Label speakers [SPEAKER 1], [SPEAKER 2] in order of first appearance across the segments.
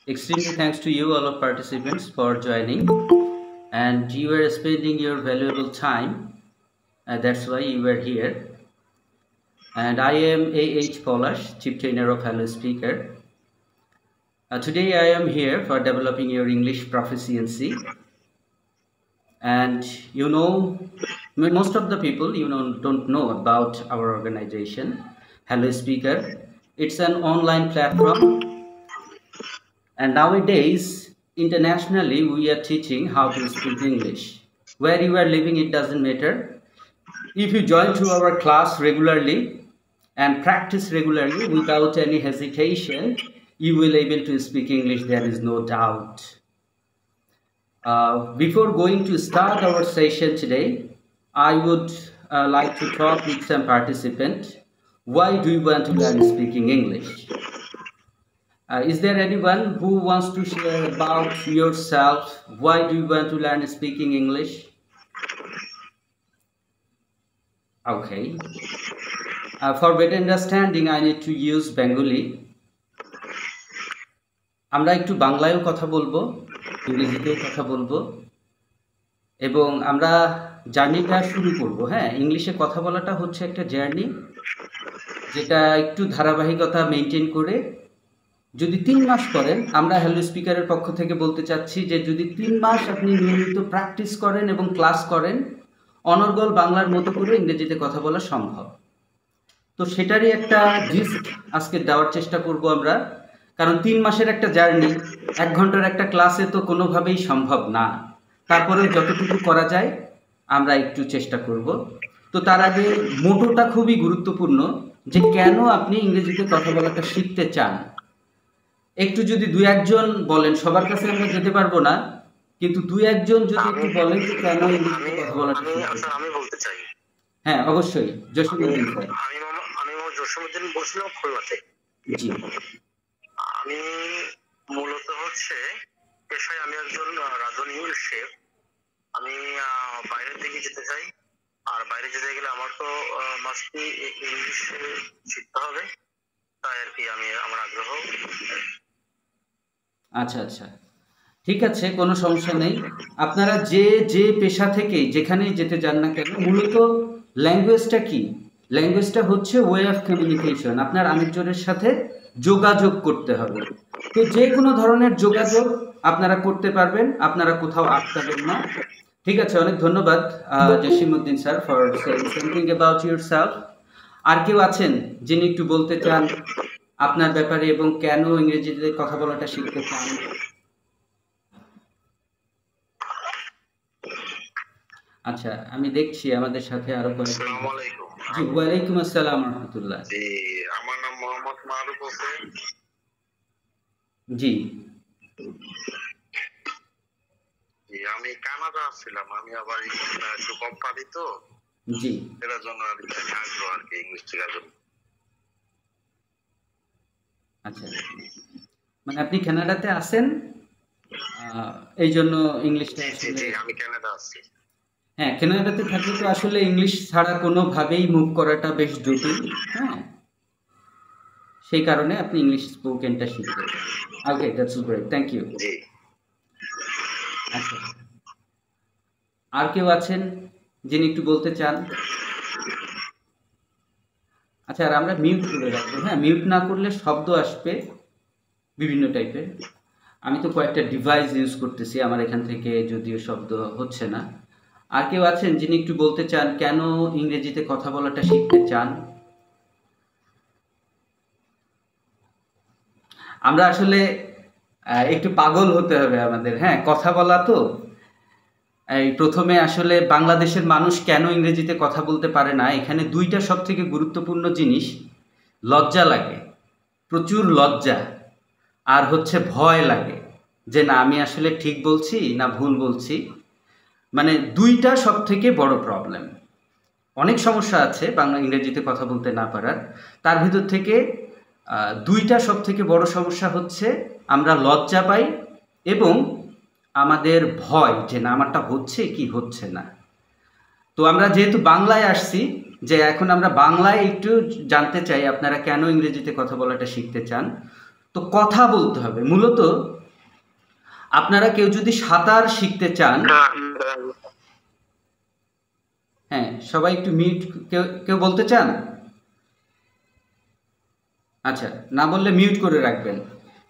[SPEAKER 1] Extremely thanks to you, all of participants, for joining. And you are spending your valuable time. That's why you are here. And I am A.H. Polash, Chief Trainer of Hello Speaker. Today I am here for developing your English proficiency. And most of the people don't know about our organization, Hello Speaker. It's an online platform. And nowadays, internationally, we are teaching how to speak English. Where you are living, it doesn't matter. If you join to our class regularly and practice regularly without any hesitation, you will be able to speak English, there is no doubt. Before going to start our session today, I would like to talk with some participants. Why do you want to learn speaking English? Is there anyone who wants to share about yourself? Why do you want to learn speaking English? Okay. For better understanding, I need to use Bengali. আমরা একটু বাংলায়ও কথা বলবো, ইংরেজিতেও কথা বলবো, এবং আমরা জার্নিটা শুরু করব। হ্যাঁ, ইংলিশে কথা বলাটা হচ্ছে একটা জার্নি, যেটা একটু ধারাবাহিকতা মেনটেন করে যদি 3 মাস করেন, আমরা হ্যালো স্পিকারের পক্ষ থেকে বলতে চাচ্ছি যে যদি 3 মাস আপনি নিয়মিত প্র্যাকটিস করেন এবং ক্লাস করেন, অনর্গল বাংলার মতো করে ইংরেজিতে কথা বলা সম্ভব। তো সেটারই একটা জিস্ট আজকে দেওয়ার চেষ্টা করব আমরা, কারণ 3 মাসের একটা জার্নি 1 ঘন্টার একটা ক্লাসে তো কোনোভাবেই সম্ভব না। তারপরেও যতটুকু করা যায় আমরা একটু চেষ্টা করব। তো তার আগে মোটোটা খুবই গুরুত্বপূর্ণ, যে কেন আপনি ইংরেজিতে কথা বলাটা শিখতে চান। একটু যদি 2-1 জন বলেন, সবার কাছে আমরা যেতে পারবো না, কিন্তু 2-1 জন যদি একটু বলেন যে কেন ইংরেজিতে কথা বলাটা শিখতে।
[SPEAKER 2] আমি বলতে চাই।
[SPEAKER 1] হ্যাঁ, অবশ্যই। জসীমউদ্দিন স্যার।
[SPEAKER 2] আমি জসীমউদ্দিন বলছিলাম খুলনাতে।
[SPEAKER 1] জি।
[SPEAKER 2] আমি মূলত হচ্ছে পেশায় আমি একজন রাঁধুনি শেফ। আমি বাইরের দিকে যেতে চাই, আর বাইরে যেতে গেলে আমার তো মাস্টবি ইংলিশ শিখতে হবে, তাই আর কি আমি আমার আগ্রহ।
[SPEAKER 1] আচ্ছা আচ্ছা, ঠিক আছে, কোনো সমস্যা নেই। আপনারা যে পেশা থেকে যেখানেই যেতে যান না কেন, মূলত ল্যাঙ্গুয়েজটা কি? ল্যাঙ্গুয়েজটা হচ্ছে ওয়ে অফ কমিউনিকেশন। আপনার আরেকজনের সাথে যোগাযোগ করতে হবে। তো যে কোনো ধরনের যোগাযোগ আপনারা করতে পারবেন, আপনারা কোথাও আটকাবেন না। ঠিক আছে, অনেক ধন্যবাদ Jasimuddin sir for saying something about yourself. আর কেউ আছেন যিনি একটু বলতে চান আপনার ব্যাপারে এবং কেন ইংরেজিতে কথা বলাটা শিখতে চান? আচ্ছা, আমি দেখছি আমাদের সাথে আরো কয়েকজন। জি, ওয়ালাইকুম আসসালাম ওয়া রাহমাতুল্লাহ।
[SPEAKER 2] জি, আমার নাম মোহাম্মদ মারুফ হোসেন।
[SPEAKER 1] জি
[SPEAKER 2] জি, আমি কানাডা আসছিলাম। আমি আবার একটু কোম্পানি তো,
[SPEAKER 1] জি,
[SPEAKER 2] এর জন্য আগ্রহ আর কি ইংলিশ শেখার জন্য।
[SPEAKER 1] আচ্ছা, মানে আপনি কানাডাতে আছেন, এই জন্য ইংলিশটা আসলে।
[SPEAKER 2] আমি কানাডা আছি।
[SPEAKER 1] হ্যাঁ, কানাডাতে থাকলে তো আসলে ইংলিশ ছাড়া কোনোভাবেই মুভ করাটা বেশ জটিল। হ্যাঁ, সেই কারণে আপনি ইংলিশ স্পোকেনটা শিখতে। ওকে, দ্যাটস গ্রেট, থ্যাংক ইউ।
[SPEAKER 2] জি।
[SPEAKER 1] আচ্ছা, আর কেউ আছেন যিনি একটু বলতে চান? আচ্ছা, আর আমরা মিউট করে রাখবো। হ্যাঁ, মিউট না করলে শব্দ আসবে বিভিন্ন টাইপের। আমি তো কয়েকটা ডিভাইস ইউজ করতেছি, আমার এখান থেকে যদিও শব্দ হচ্ছে না। আর কেউ আছেন যিনি একটু বলতে চান কেন ইংরেজিতে কথা বলাটা শিখতে চান? আমরা আসলে একটু পাগল হতে হবে আমাদের। হ্যাঁ, কথা বলা তো। এই প্রথমে আসলে বাংলাদেশের মানুষ কেন ইংরেজিতে কথা বলতে পারে না, এখানে 2টা সব থেকে গুরুত্বপূর্ণ জিনিস। লজ্জা লাগে, প্রচুর লজ্জা, আর হচ্ছে ভয় লাগে যে না আমি আসলে ঠিক বলছি না ভুল বলছি। মানে 2টা সব থেকে বড় প্রবলেম। অনেক সমস্যা আছে বাংলা ইংরেজিতে কথা বলতে না পারার, তার ভিতর থেকে 2টা সব থেকে বড় সমস্যা হচ্ছে আমরা লজ্জা পাই এবং আমাদের ভয় যে না আমারটা হচ্ছে কি হচ্ছে না। তো আমরা যেহেতু বাংলায় আসছি, যে এখন আমরা বাংলায় একটু জানতে চাই আপনারা কেন ইংরেজিতে কথা বলাটা শিখতে চান। তো কথা বলতে হবে, মূলত আপনারা কেউ যদি সাঁতার শিখতে চান, হ্যাঁ সবাই একটু মিউট, কেউ কেউ বলতে চান? আচ্ছা, না বললে মিউট করে রাখবেন।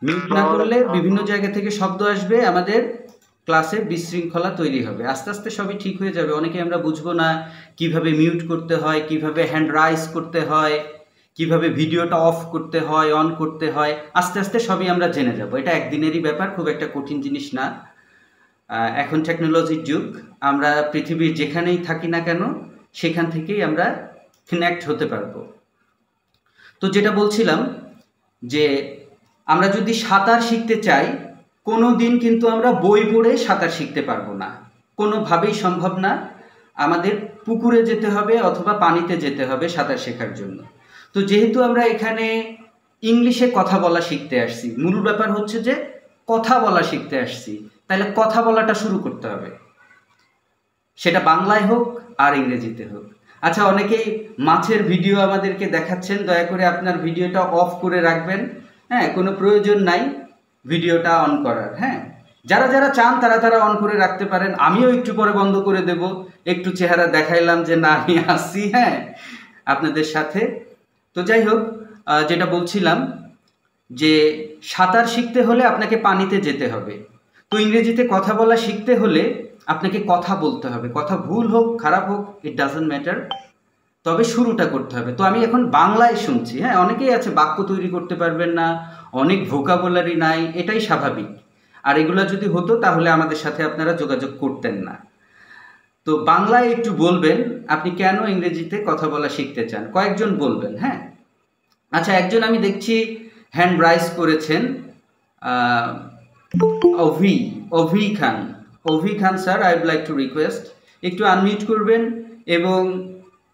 [SPEAKER 1] মিউট না করলে বিভিন্ন জায়গা থেকে শব্দ আসবে, আমাদের ক্লাসে বিশৃঙ্খলা তৈরি হবে। আস্তে আস্তে সবই ঠিক হয়ে যাবে। অনেকে আমরা বুঝবো না কিভাবে মিউট করতে হয়, কিভাবে হ্যান্ড রাইজ করতে হয়, কিভাবে ভিডিওটা অফ করতে হয়, অন করতে হয়। আস্তে আস্তে সবই আমরা জেনে যাব। এটা একদিনেরই ব্যাপার, খুব একটা কঠিন জিনিস না। এখন টেকনোলজির যুগ, আমরা পৃথিবীর যেখানেই থাকি না কেন সেখান থেকেই আমরা কানেক্ট হতে পারবো। তো যেটা বলছিলাম যে আমরা যদি সাঁতার শিখতে চাই, কোনো দিন কিন্তু আমরা বই পড়ে সাঁতার শিখতে পারবো না, কোনোভাবেই সম্ভব না। আমাদের পুকুরে যেতে হবে অথবা পানিতে যেতে হবে সাঁতার শেখার জন্য। তো যেহেতু আমরা এখানে ইংলিশে কথা বলা শিখতে আসছি, মূল ব্যাপার হচ্ছে যে কথা বলা শিখতে আসছি, তাহলে কথা বলাটা শুরু করতে হবে, সেটা বাংলায় হোক আর ইংরেজিতে হোক। আচ্ছা, অনেকেই মাছের ভিডিও আমাদেরকে দেখাচ্ছেন, দয়া করে আপনার ভিডিওটা অফ করে রাখবেন। হ্যাঁ, কোনো প্রয়োজন নাই ভিডিওটা অন করার। হ্যাঁ, যারা যারা চান তারা তারা অন করে রাখতে পারেন। আমিও একটু পরে বন্ধ করে দেব, একটু চেহারা দেখাইলাম যে না আমি আসছি হ্যাঁ আপনাদের সাথে। তো যাই হোক, যেটা বলছিলাম যে সাঁতার শিখতে হলে আপনাকে পানিতে যেতে হবে। তো ইংরেজিতে কথা বলা শিখতে হলে আপনাকে কথা বলতে হবে, কথা ভুল হোক খারাপ হোক ইট ডাজন্ট ম্যাটার, তবে শুরুটা করতে হবে। তো আমি এখন বাংলায় শুনছি। হ্যাঁ, অনেকেই আছে বাক্য তৈরি করতে পারবেন না, অনেক ভোকাবুলারি নাই, এটাই স্বাভাবিক। আর এগুলো যদি হতো তাহলে আমাদের সাথে আপনারা যোগাযোগ করতেন না। তো বাংলায় একটু বলবেন আপনি কেন ইংরেজিতে কথা বলা শিখতে চান, কয়েকজন বলবেন। হ্যাঁ, আচ্ছা, একজন আমি দেখছি হ্যান্ড রাইজ করেছেন, Abhi Abhi Khan. Abhi Khan sir, I would like to request একটু আনমিউট করবেন এবং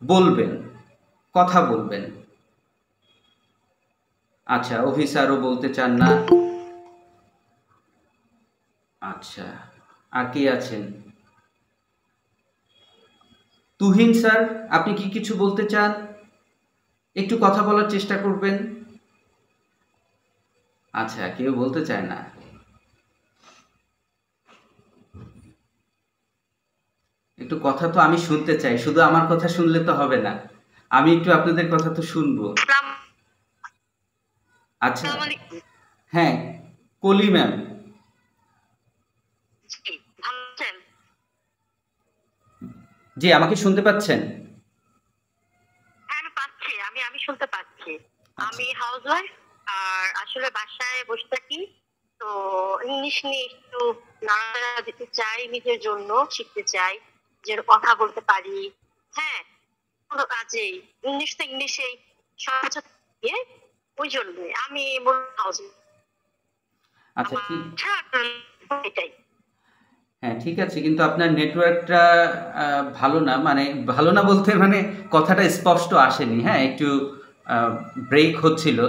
[SPEAKER 1] বলবেন, কথা বলবেন। আচ্ছা, অভি স্যারও বলতে চান না। আচ্ছা, আর কে আছেন? তুহিন স্যার, আপনি কি কিছু বলতে চান? একটু কথা বলার চেষ্টা করবেন। আচ্ছা, কেউ বলতে চায় না। একটু কথা তো আমি শুনতে চাই, শুধু আমার কথা শুনলে তো হবে না, আমি একটু আপনাদের কথা তো শুনবো। আচ্ছা, হ্যাঁ, কলি ম্যাম। জি, আমাকে শুনতে পাচ্ছেন?
[SPEAKER 3] আমি পাচ্ছি, আমি শুনতে পাচ্ছি। আমি হাউসওয়াইফ, আর আসলে বাসায় বসে থাকি। তো ইংলিশ নিয়ে একটু নাড়াচাড়া দিতে চাই, নিজের জন্য শিখতে চাই, যে কথা বলতে পারি। হ্যাঁ, কোনো কাজেই ইংলিশ তো ইংলিশেই সহজ দিয়ে, ওই জন্যই আমি হাউস।
[SPEAKER 1] আচ্ছা,
[SPEAKER 3] এটাই।
[SPEAKER 1] হ্যাঁ ঠিক আছে, কিন্তু আপনার নেটওয়ার্কটা ভালো না, মানে ভালো না বলতে মানে কথাটা স্পষ্ট আসেনি। হ্যাঁ, একটু ব্রেক হচ্ছিল।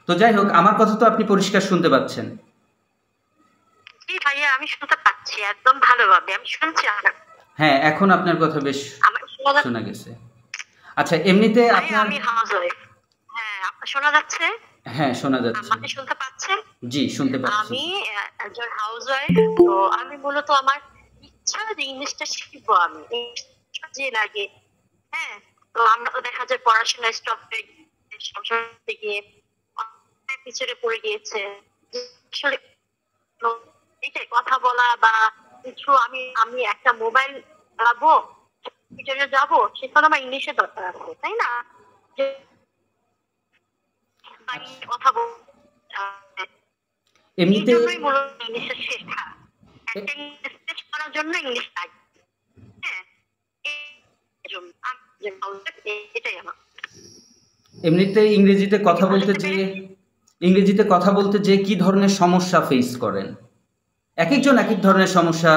[SPEAKER 1] তো যাই হোক, আমার কথা তো আপনি পরিষ্কার শুনতে পাচ্ছেন?
[SPEAKER 3] জি ভাইয়া, আমি শুনতে পাচ্ছি একদম ভালোভাবে, আমি শুনছি আপনার।
[SPEAKER 1] হ্যাঁ, এখন আপনার কথা বেশ শোনা গেছে। আচ্ছা, এমনিতে আপনার,
[SPEAKER 3] আমি হাউসওয়াইফ। হ্যাঁ, আপনার শোনা যাচ্ছে?
[SPEAKER 1] হ্যাঁ, শোনা যাচ্ছে।
[SPEAKER 3] আপনি শুনতে পাচ্ছেন?
[SPEAKER 1] জি, শুনতে পাচ্ছি।
[SPEAKER 3] আমি একজন হাউসওয়াইফ। তো আমি মূলত আমার ইচ্ছা যে ইংলিশটা শিখবো, আমি যে লাগে। হ্যাঁ, তো আমরা তো দেখা যায় পড়াশোনা স্টপ হয়ে গিয়ে সংসার থেকে পিছনে পড়ে গিয়েছে। আসলে এটাই কথা বলা বা কিছু, আমি আমি একটা মোবাইল চালাবো, পিছনে যাবো, সেখানে আমার ইংলিশে দরকার আছে, তাই না? কথা বল,
[SPEAKER 1] এমনিতে
[SPEAKER 3] মূলত ইংলিশে শেখা, একটা ইংলিশ করার জন্য ইংলিশ লাগে। হ্যাঁ, এটাই আমার।
[SPEAKER 1] এমনিতে ইংরেজিতে কথা বলতে যে কি ধরনের সমস্যা ফেস করেন? এক একজন এক এক ধরনের সমস্যা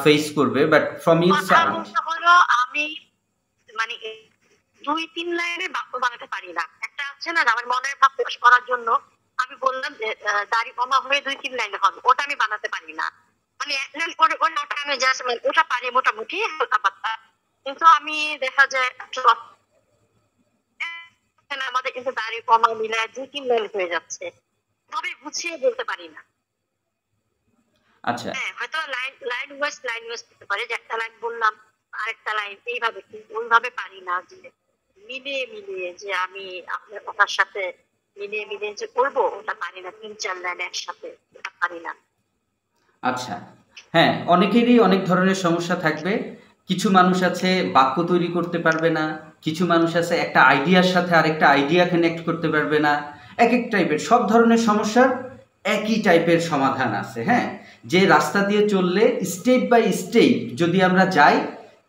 [SPEAKER 1] ফেস করবে, বাট ফ্রম ইউর সাইড।
[SPEAKER 3] হলো আমি মানে 2-3 লাইনে বাক্য বানাতে পারি না। একটা আছে না, আমার মনের ভাব প্রকাশ করার জন্য আমি বললাম যে দাড়ি কমা হয়ে 2-3 লাইনে হবে, ওটা আমি বানাতে পারি না। মানে এক লাইন করে ওটা আমি জাস্ট ওটা পারি মোটামুটি হালকা পাতলা, কিন্তু আমি দেখা যায় আমাদের কিন্তু দাড়ি কমা মিলায় 2-3 লাইন হয়ে যাচ্ছে, তবে গুছিয়ে বলতে পারি না।
[SPEAKER 1] আচ্ছা
[SPEAKER 3] হ্যাঁ, হয়তো লাইন ওয়াইজ হতে পারে, যে একটা লাইন বললাম আরেকটা লাইন এইভাবে, কিন্তু ওইভাবে পারি না যে মিলিয়ে যে আমি আপনার কথার সাথে মিলিয়ে যে করবো, ওটা পারি না। 3-4 লাইন একসাথে, ওটা পারি না।
[SPEAKER 1] আচ্ছা, হ্যাঁ, অনেকেরই অনেক ধরনের সমস্যা থাকবে। কিছু মানুষ আছে বাক্য তৈরি করতে পারবে না, কিছু মানুষ আছে একটা আইডিয়ার সাথে আরেকটা আইডিয়া কানেক্ট করতে পারবে না। এক এক টাইপের, সব ধরনের সমস্যার একই টাইপের সমাধান আছে। হ্যাঁ, যে রাস্তা দিয়ে চললে স্টেপ বাই স্টেপ যদি আমরা যাই,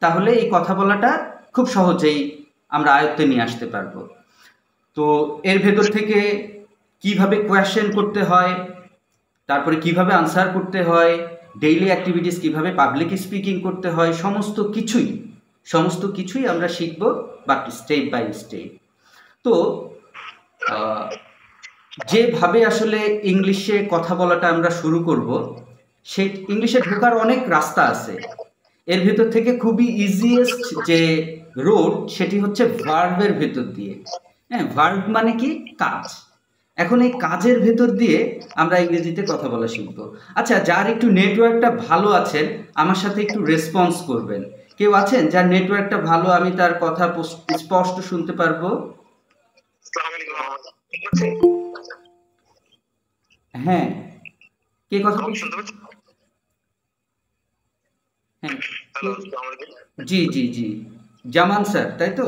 [SPEAKER 1] তাহলে এই কথা বলাটা খুব সহজেই আমরা আয়ত্তে নিয়ে আসতে পারবো। তো এর ভেতর থেকে কিভাবে কোয়েশ্চেন করতে হয়, তারপরে কিভাবে আনসার করতে হয়, ডেইলি অ্যাক্টিভিটিস কিভাবে পাবলিক স্পিকিং করতে হয়, সমস্ত কিছুই আমরা শিখব, বাট স্টেপ বাই স্টেপ। তো যেভাবে আসলে ইংলিশে কথা বলাটা আমরা শুরু করব, সেই ইংলিশে ঢোকার অনেক রাস্তা আছে। এর ভেতর থেকে খুবই ইজিয়েস্ট যে রোড, সেটি হচ্ছে ভার্বের ভেতর দিয়ে। হ্যাঁ, ভার্ব মানে কি? কাজ। এখন এই কাজের ভেতর দিয়ে আমরা ইংরেজিতে কথা বলা শিখবো। আচ্ছা, যার একটু নেটওয়ার্কটা ভালো আছেন, আমার সাথে একটু রেসপন্স করবেন। কেউ আছেন যার নেটওয়ার্কটা ভালো, আমি তার কথা স্পষ্ট শুনতে পারবো? হ্যাঁ, কে কথা বলছেন? হ্যাঁ, জি জি জি, জামান স্যার, তাই তো?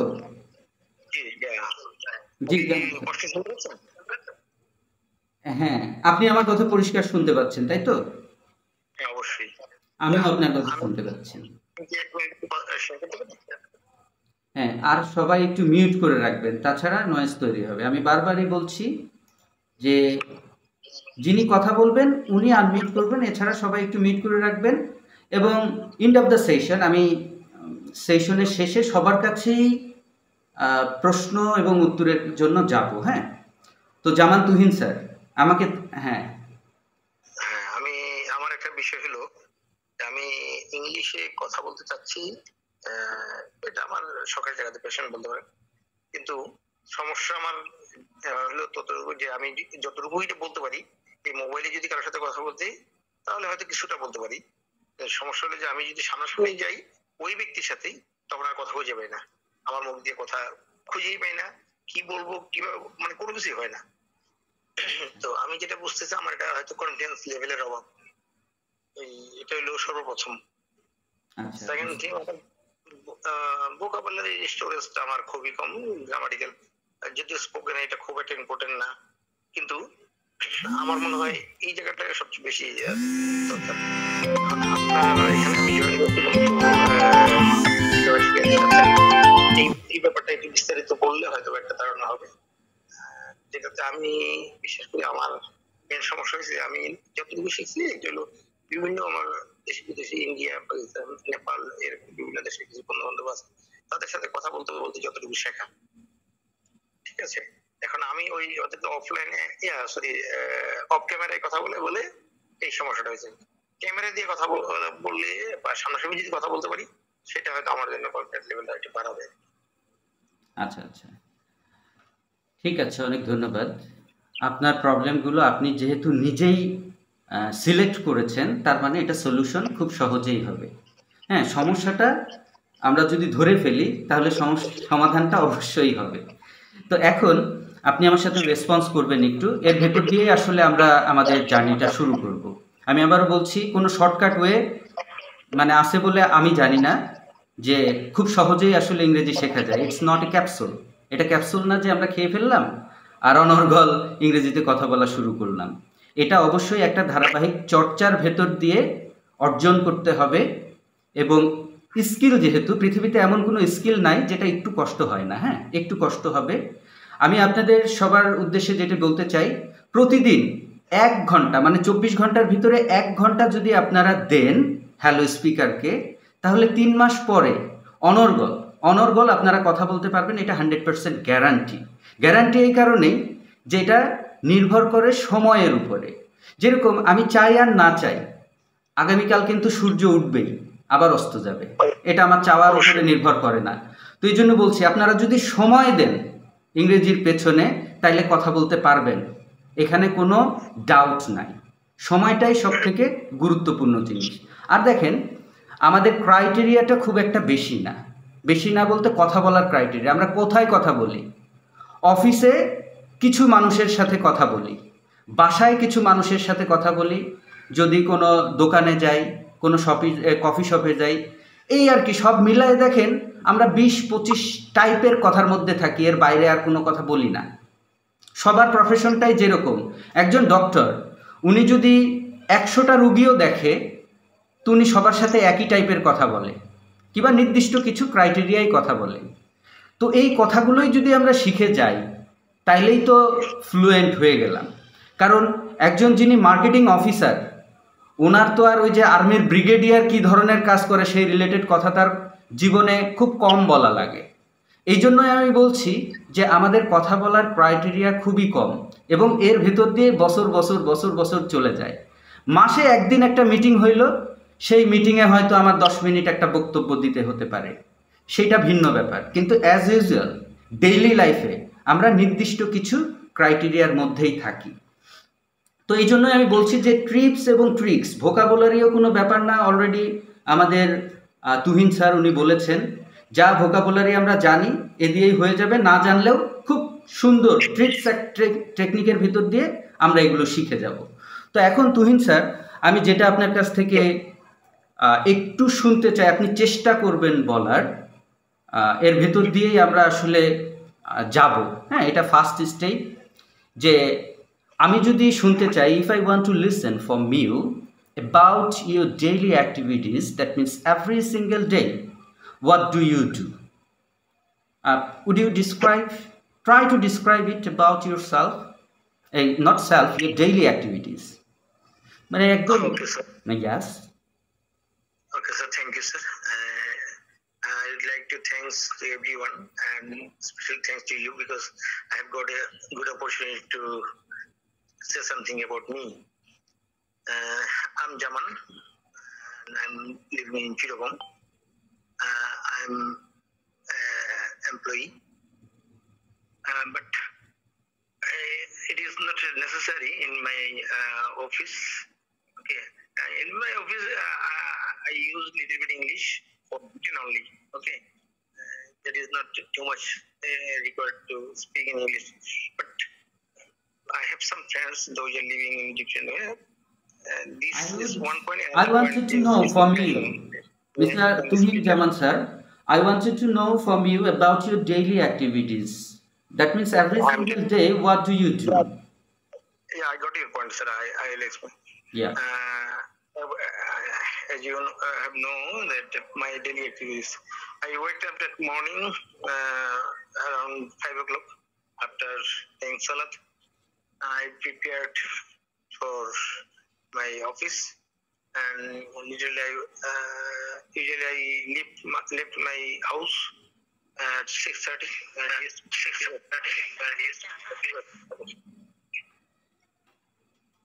[SPEAKER 1] জি, হ্যাঁ, আপনি আমার কথা পরিষ্কার শুনতে পাচ্ছেন, তাই তো?
[SPEAKER 2] অবশ্যই,
[SPEAKER 1] আমিও আপনার কথা শুনতে পাচ্ছি। হ্যাঁ, আর সবাই একটু মিউট করে রাখবেন, তাছাড়া নয়েজ তৈরি হবে। আমি বারবারই বলছি যে যিনি কথা বলবেন উনি আনমিউট করবেন, এছাড়া সবাই একটু মিউট করে রাখবেন। এবং এন্ড অফ দ্য সেশন, আমি সেশনের শেষে সবার কাছেই প্রশ্ন এবং উত্তরের জন্য যাব। হ্যাঁ, তো জামান তুহিন স্যার আমাকে, হ্যাঁ,
[SPEAKER 2] আমি আমার একটা বিষয় হলো, আমি ইংলিশে কথা বলতে চাচ্ছি। এটা আমার শখের জায়গাতে, পেশন বলতে পারেন। কিন্তু সমস্যা আমার হলো ততটুকু যে আমি যতটুকুই বলতে পারি, এই মোবাইলে যদি কারোর সাথে কথা বলতে, তাহলে হয়তো কিছুটা বলতে পারি। সমস্যা হলো যে আমি যদি সামনাসামনি যাই ওই ব্যক্তির সাথেই, তখন আর কথা খুঁজে পাই না, আমার মুখ দিয়ে কথা খুঁজেই পাই না, কি বলবো কিভাবে, মানে কোনো কিছুই হয় না। তো আমি যেটা বুঝতেছি, আমার এটা হয়তো কনফিডেন্স লেভেলের অভাব। এটা হলো সর্বপ্রথম। সেকেন্ড থিং, ভোকাবুলারি স্টোরেজটা আমার খুবই কম। গ্রামাটিক্যাল যদিও স্পোকেন, এটা খুব একটা ইম্পর্টেন্ট না, কিন্তু আমার মনে হয় এই জায়গাটা সবচেয়ে বেশি দরকার। আপনার এখানে আমি জয়েন এই ব্যাপারটা একটু বিস্তারিত বললে হয়তো একটা ধারণা হবে। যেটাতে আমি বিশেষ করে আমার মেন সমস্যা হয়েছে, আমি যতটুকু শিখছি এটা হলো বিভিন্ন আমার দেশি বিদেশি, ইন্ডিয়া, পাকিস্তান, নেপাল, এরকম বিভিন্ন দেশের কিছু বন্ধু বান্ধব আছে, তাদের সাথে কথা বলতে বলতে যতটুকু শেখা। ঠিক আছে, এখন আমি ওই ওদের অফলাইনে অফ ক্যামেরায় কথা বলে এই সমস্যাটা হয়েছে। ক্যামেরা দিয়ে কথা বললে বা সামনাসামনি যদি কথা বলতে পারি, সেটা হয়তো আমার জন্য কনফিডেন্স লেভেলটা একটু বাড়াবে।
[SPEAKER 1] আচ্ছা আচ্ছা, ঠিক আছে, অনেক ধন্যবাদ। আপনার প্রবলেমগুলো আপনি যেহেতু নিজেই সিলেক্ট করেছেন, তার মানে এটা সলিউশন খুব সহজেই হবে। হ্যাঁ, সমস্যাটা আমরা যদি ধরে ফেলি তাহলে সমাধানটা অবশ্যই হবে। তো এখন আপনি আমার সাথে রেসপন্স করবেন একটু, এর ভেতর দিয়ে আসলে আমরা আমাদের জার্নিটা শুরু করব। আমি আবারও বলছি, কোনো শর্টকাট ওয়ে মানে আছে বলে আমি জানি না যে খুব সহজেই আসলে ইংরেজি শেখা যায়। It's not A capsule. এটা ক্যাপসুল না যে আমরা খেয়ে ফেললাম আর অনর্গল ইংরেজিতে কথা বলা শুরু করলাম। এটা অবশ্যই একটা ধারাবাহিক চর্চার ভেতর দিয়ে অর্জন করতে হবে। এবং স্কিল, যেহেতু পৃথিবীতে এমন কোনো স্কিল নাই যেটা একটু কষ্ট হয় না। হ্যাঁ, একটু কষ্ট হবে। আমি আপনাদের সবার উদ্দেশ্যে যেটা বলতে চাই, প্রতিদিন 1 ঘন্টা, মানে 24 ঘন্টার ভিতরে 1 ঘন্টা যদি আপনারা দেন হ্যালো স্পিকারকে, তাহলে 3 মাস পরে অনর্গল আপনারা কথা বলতে পারবেন। এটা 100% গ্যারান্টি এই কারণেই যে এটা নির্ভর করে সময়ের উপরে। যেরকম আমি চাই আর না চাই, আগামীকাল কিন্তু সূর্য উঠবেই, আবার অস্ত যাবে। এটা আমার চাওয়ার উপরে নির্ভর করে না। তো এই জন্য বলছি, আপনারা যদি সময় দেন ইংরেজির পেছনে, তাইলে কথা বলতে পারবেন, এখানে কোনো ডাউট নাই। সময়টাই সব থেকে গুরুত্বপূর্ণ জিনিস। আর দেখেন, আমাদের ক্রাইটেরিয়াটা খুব একটা বেশি না বলতে কথা বলার ক্রাইটেরিয়া। আমরা কোথায় কথা বলি? অফিসে কিছু মানুষের সাথে কথা বলি, বাসায় কিছু মানুষের সাথে কথা বলি, যদি কোনো দোকানে যাই, কোনো কফি শপে যাই, এই আর কি। সব মিলায়ে দেখেন আমরা 20-25 টাইপের কথার মধ্যে থাকি, এর বাইরে আর কোনো কথা বলি না। সবার প্রফেশনটাই যেরকম, একজন ডক্টর উনি যদি 100টা রুগীও দেখে, তো উনি সবার সাথে একই টাইপের কথা বলে, কিংবা নির্দিষ্ট কিছু ক্রাইটেরিয়ায় কথা বলে। তো এই কথাগুলোই যদি আমরা শিখে যাই, তাইলেই তো ফ্লুয়েন্ট হয়ে গেলাম। কারণ একজন যিনি মার্কেটিং অফিসার, ওনার তো আর ওই যে আর্মির ব্রিগেডিয়ার কি ধরনের কাজ করে সেই রিলেটেড কথা তার জীবনে খুব কম বলা লাগে। এই জন্যই আমি বলছি যে আমাদের কথা বলার ক্রাইটেরিয়া খুবই কম, এবং এর ভেতর দিয়ে বছর বছর বছর বছর চলে যায়। মাসে একদিন একটা মিটিং হইল, সেই মিটিংয়ে হয়তো আমার 10 মিনিট একটা বক্তব্য দিতে হতে পারে, সেটা ভিন্ন ব্যাপার। কিন্তু অ্যাজ ইউজুয়াল ডেইলি লাইফে আমরা নির্দিষ্ট কিছু ক্রাইটেরিয়ার মধ্যেই থাকি। তো এই জন্যই আমি বলছি যে ট্রিপস এবং ট্রিক্স, ভোকাবুলারিও কোনো ব্যাপার না। অলরেডি আমাদের তুহিন স্যার উনি বলেছেন, যা ভোকাবুলারি আমরা জানি এ দিয়েই হয়ে যাবে, না জানলেও খুব সুন্দর ট্রিক্স টেকনিকের ভিতর দিয়ে আমরা এগুলো শিখে যাব। তো এখন তুহিন স্যার, আমি যেটা আপনার কাছ থেকে একটু শুনতে চাই, আপনি চেষ্টা করবেন বলার, এর ভেতর দিয়েই আমরা আসলে যাব। হ্যাঁ, এটা ফার্স্ট স্টেপ। যে আমি যদি শুনতে চাই, if I want to listen from you about your daily activities, that means every single day, what do you do? Would you try to describe it about yourself, not self, your daily activities? মানে একদম, yes.
[SPEAKER 2] Okay, sir. Thank you, sir. I would like to thanks to everyone, and special thanks to you, because I have got a good opportunity to say something about me. I'm Jaman, and I'm living in Chittagong. I'm employee, but it is not necessary in my office. Okay, in my office I use little bit English for written only. Okay, that is not too much required to speak in English. But I have some friends those are living in different way. This is one point.
[SPEAKER 1] I wanted to know from you, Mr. Tuhin Jaman sir, I wanted to know from you about your daily activities. That means every single day, what do you do?
[SPEAKER 2] Yeah, I got your point, sir. I will explain.
[SPEAKER 1] Yeah.
[SPEAKER 2] As you have known that my daily activities, I wake up that morning around 5 o'clock. After saying salat, I prepared for my office, and usually I left my house at 6:30.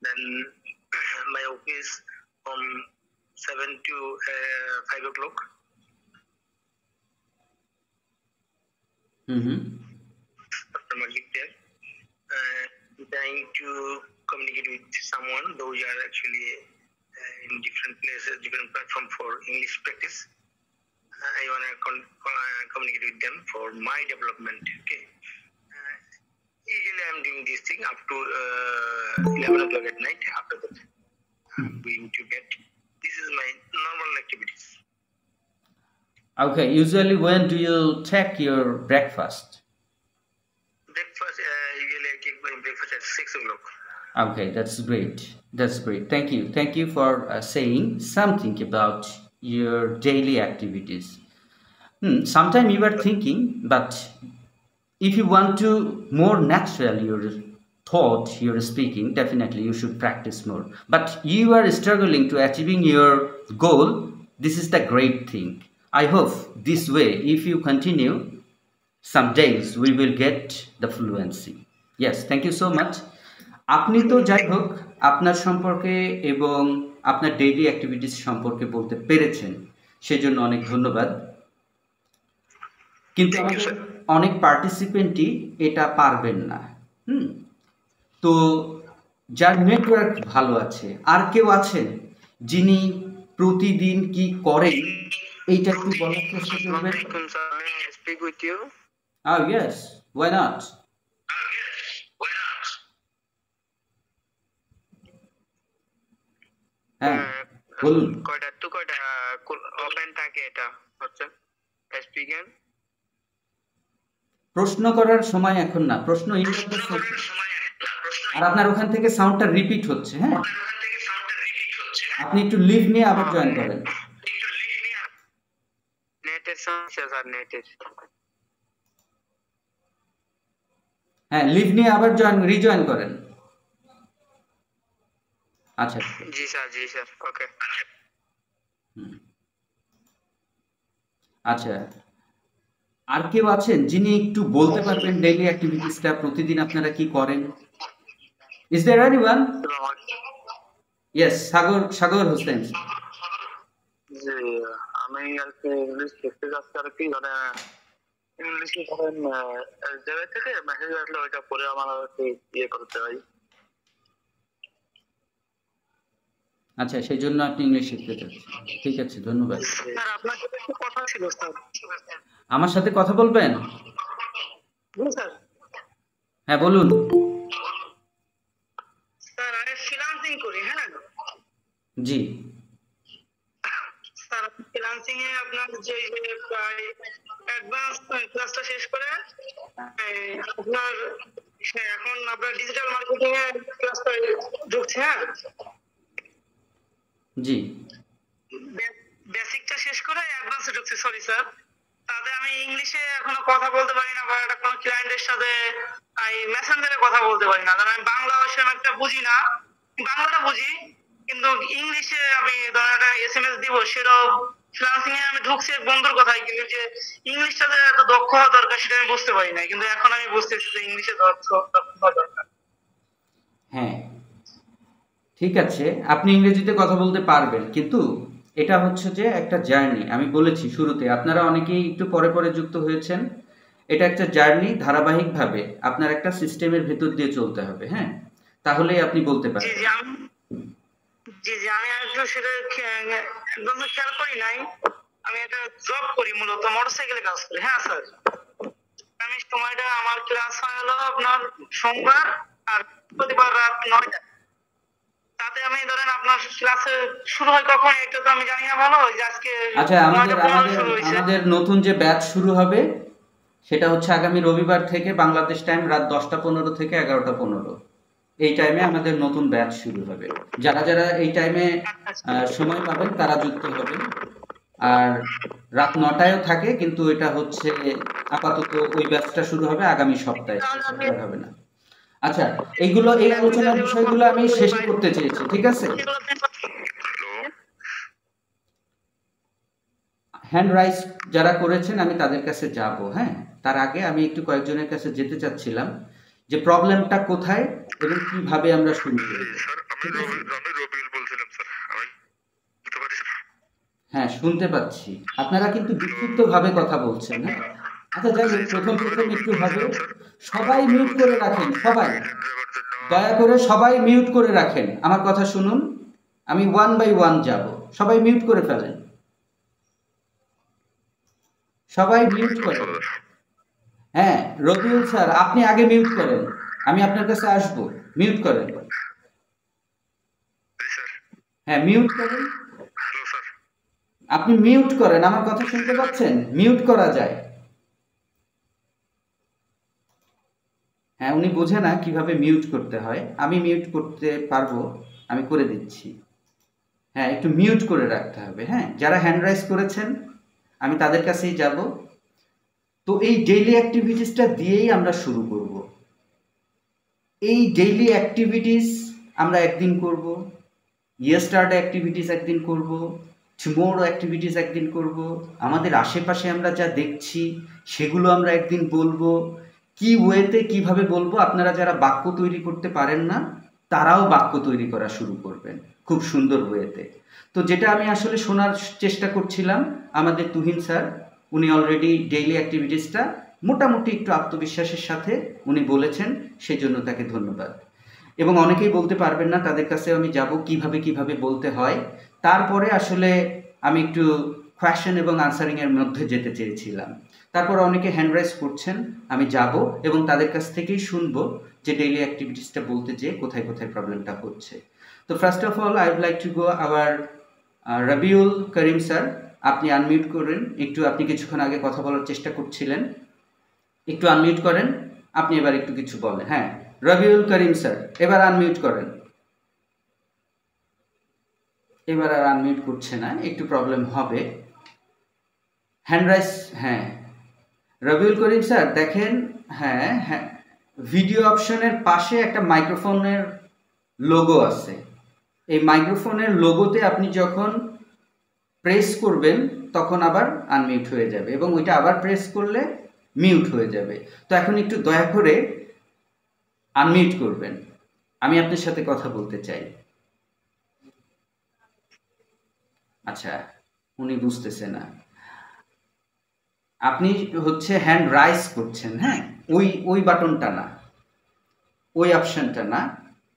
[SPEAKER 2] Then my office from 7 to 5 o'clock. After my gift there, trying to communicate with someone. Those are actually in different places, different platform for English practice. I want to communicate with them for my development. Okay. Usually I'm doing this thing up to 11 o'clock at night. After that, I'm going to bed. This is my normal activities.
[SPEAKER 1] Okay, usually when do you take your breakfast?
[SPEAKER 2] Breakfast, usually I take my breakfast at 6 o'clock.
[SPEAKER 1] Okay, that's great. That's great. Thank you for saying something about your daily activities. Sometimes you are thinking, but if you want to more natural your thought, your speaking, definitely you should practice more. But you are struggling to achieving your goal. This is the great thing. I hope this way, if you continue, some days we will get the fluency. Yes, thank you so much. আপনি তো যাই হোক আপনার সম্পর্কে এবং আপনার daily activities সম্পর্কে বলতে পেরেছেন, সেজন্য অনেক ধন্যবাদ। কিন্তু আমাদের অনেক পার্টিসিপেন্টই এটা পারবেন না। তো যার নেটওয়ার্ক ভালো আছে। আর কেউ আছেন যিনি প্রতিদিন কি করেন এইটা একটু বলার চেষ্টা করবেন?
[SPEAKER 2] Speak with you.
[SPEAKER 1] Yes, why not? হ্যাঁ বলুন।
[SPEAKER 2] কয়টা টু কয়টা ওপেন থাকে এটা হচ্ছে স্পিকিং?
[SPEAKER 1] প্রশ্ন করার সময় এখন না, প্রশ্ন আর আপনার ওখান থেকে সাউন্ডটা রিপিট হচ্ছে। হ্যাঁ, আপনি একটু লিভ নিয়ে আবার জয়েন করেন।
[SPEAKER 2] নেটের সমস্যা স্যার, নেটের।
[SPEAKER 1] হ্যাঁ, লিভ নিয়ে আবার রিজয়েন করেন। আচ্ছা
[SPEAKER 2] জি স্যার ওকে।
[SPEAKER 1] আচ্ছা, আর কেউ আছেন যিনি একটু বলতে পারবেন ডেইলি অ্যাক্টিভিটিসটা, প্রতিদিন আপনারা কি করেন? Is there anyone? Yes, Sagar Hossain.
[SPEAKER 2] জি, আমি আর কি ইংলিশ শিখতে যাচ্ছি আর কি, মানে ইংলিশে ধরেন জায়গা থেকে মেসেজ আসলে ওইটা পড়ে আমার আর কি ইয়ে করতে হয়।
[SPEAKER 1] আচ্ছা, সেই জন্য আপনি ইংলিশ শিখতে চাচ্ছেন। ঠিক আছে, ধন্যবাদ।
[SPEAKER 2] স্যার আপনার সাথে একটু কথা ছিল স্যার।
[SPEAKER 1] আমার সাথে কথা বলবেন?
[SPEAKER 2] স্যার
[SPEAKER 1] হ্যাঁ বলুন।
[SPEAKER 2] স্যার আমি ফ্রিল্যান্সিং করি। হ্যাঁ
[SPEAKER 1] জি
[SPEAKER 2] স্যার, ফ্রিল্যান্সিং এ আপনার যে অ্যাডভান্স ক্লাসটা শেষ করে আপনার এখন আপনার ডিজিটাল মার্কেটিং এ ক্লাসটা ঢুকছে। হ্যাঁ
[SPEAKER 1] জি,
[SPEAKER 2] বেসিকটা শেষ করে অ্যাডভান্সে ঢুকছে। সরি স্যার, তাতে আমি ইংলিশে এখনো কথা বলতে পারি না, বা একটা কোনো ক্লায়েন্টের সাথে মেসেঞ্জারে কথা বলতে পারি না, কারণ আমি বাংলা সেরকম একটা বুঝি না। বাংলাটা বুঝি, কিন্তু ইংলিশে আমি ধরেন একটা এসএমএস দিব, সেটাও ফ্রিল্যান্সিং এ আমি ঢুকছি বন্ধুর কথাই, কিন্তু যে ইংলিশটাতে এত দক্ষ হওয়া দরকার সেটা আমি বুঝতে পারি না, কিন্তু এখন আমি বুঝতেছি যে ইংলিশে দক্ষ হওয়া দরকার।
[SPEAKER 1] হ্যাঁ ঠিক আছে, আপনি ইংরেজিতে কথা বলতে পারবেন, কিন্তু এটা হচ্ছে যে একটা জার্নি। আমি বলেছি শুরুতে, আপনারা অনেকেই একটু পরে পরে যুক্ত হয়েছেন। এটা একটা জার্নি, ধারাবাহিকভাবে আপনার একটা সিস্টেমের ভেতর দিয়ে চলতে হবে। হ্যাঁ, তাহলেই আপনি বলতে পারবেন।
[SPEAKER 2] জি আমি আসলে সেটা একদম খেয়াল করি নাই। আমি একটা জব করি, মূলত মোটরসাইকেলে কাজ করি। হ্যাঁ স্যার, আমি সময়টা আমার ক্লাস হয় হলো আপনার সোমবার আর প্রতিবার রাত 9টা। তাতে আমি ধরেন আপনার ক্লাসে শুরু হয় কখন এটা তো আমি জানি না ভালো, ওই যে আজকে
[SPEAKER 1] আচ্ছা, আমাদের নতুন যে ব্যাচ শুরু হবে সেটা হচ্ছে আগামী রবিবার থেকে, বাংলাদেশ টাইম রাত 10টা 15 থেকে 11টা 15, এই টাইমে আমাদের নতুন ব্যাচ শুরু হবে। যারা যারা এই টাইমে সময় পাবেন তারা যুক্ত হবেন। আর রাত 9টায়ও থাকে, কিন্তু এটা হচ্ছে আপাতত ওই ব্যাচটা শুরু হবে আগামী সপ্তাহে, হবে না। আচ্ছা, এই আলোচনার বিষয়গুলো আমি শেষ করতে চেয়েছি, ঠিক আছে? হ্যান্ড রাইজ যারা করেছেন আমি তাদের কাছে যাব। হ্যাঁ, তার আগে আমি একটু কয়েকজনের কাছে যেতে চাচ্ছিলাম যে প্রবলেমটা কোথায় এবং কিভাবে আমরা শুরু করব। হ্যাঁ শুনতে পাচ্ছি, আপনারা কিন্তু বিক্ষিপ্ত ভাবে কথা বলছেন। হ্যাঁ আচ্ছা, যাই হোক, প্রথম একটু হবে, সবাই মিউট করে রাখেন। সবাই দয়া করে সবাই মিউট করে রাখেন, আমার কথা শুনুন। আমি 1 বাই 1 যাব, সবাই মিউট করে ফেলেন। সবাই মিউট করেন। হ্যাঁ রবিউল স্যার, আপনি আগে মিউট করেন, আমি আপনার কাছে আসব। মিউট করেন। হ্যাঁ মিউট করেন, আপনি মিউট করেন। আমার কথা শুনতে পাচ্ছেন? মিউট করা যায়। হ্যাঁ, উনি বোঝে না কিভাবে মিউট করতে হয়। আমি মিউট করতে পারবো, আমি করে দিচ্ছি। হ্যাঁ, একটু মিউট করে রাখতে হবে। হ্যাঁ, যারা হ্যান্ড রাইজ করেছেন আমি তাদের কাছেই যাব। তো এই ডেইলি অ্যাক্টিভিটিসটা দিয়েই আমরা শুরু করব। এই ডেইলি অ্যাক্টিভিটিস আমরা একদিন করব, ইয়েস্টারডে অ্যাক্টিভিটিস একদিন করব, টুমোরো অ্যাক্টিভিটিস একদিন করব, আমাদের আশেপাশে আমরা যা দেখছি সেগুলো আমরা একদিন বলবো। কি ওয়েতে কিভাবে বলবো? আপনারা যারা বাক্য তৈরি করতে পারেন না তারাও বাক্য তৈরি করা শুরু করবেন খুব সুন্দর ওয়েতে। তো যেটা আমি আসলে শোনার চেষ্টা করছিলাম, আমাদের তুহিন স্যার উনি অলরেডি ডেইলি অ্যাক্টিভিটিসটা মোটামুটি একটু আত্মবিশ্বাসের সাথে উনি বলেছেন, সেই জন্য তাকে ধন্যবাদ। এবং অনেকেই বলতে পারবেন না, তাদের কাছে আমি যাব কিভাবে কিভাবে বলতে হয়। তারপরে আসলে আমি একটু কোয়েশ্চেন এবং আনসারিংয়ের মধ্যে যেতে চেয়েছিলাম। তারপর অনেকে হ্যান্ড রাইজ করছেন, আমি যাব এবং তাদের কাছ থেকেই শুনবো যে ডেইলি অ্যাক্টিভিটিসটা বলতে যেয়ে কোথায় কোথায় প্রবলেমটা হচ্ছে। তো first of all I would like to go our Rabiul Karim sir. আপনি আনমিউট করেন একটু, আপনি কিছুক্ষণ আগে কথা বলার চেষ্টা করছিলেন, একটু আনমিউট করেন, আপনি এবার একটু কিছু বলেন। হ্যাঁ, রবিউল করিম স্যার এবার আনমিউট করেন। এবার আর আনমিউট করছে না, একটু প্রবলেম হবে। হ্যান্ড রাইজ, হ্যাঁ রবিউল করিম স্যার দেখেন, হ্যাঁ হ্যাঁ, ভিডিও অপশনের পাশে একটা মাইক্রোফোনের লোগো আছে। এই মাইক্রোফোনের লোগোতে আপনি যখন প্রেস করবেন তখন আবার আনমিউট হয়ে যাবে এবং ওইটা আবার প্রেস করলে মিউট হয়ে যাবে। তো এখন একটু দয়া করে আনমিউট করবেন, আমি আপনার সাথে কথা বলতে চাই। আচ্ছা, উনি বুঝতেছে না, আপনি হচ্ছে হ্যান্ড রাইজ করছেন, হ্যাঁ ওই ওই বাটনটা না, ওই অপশনটা না,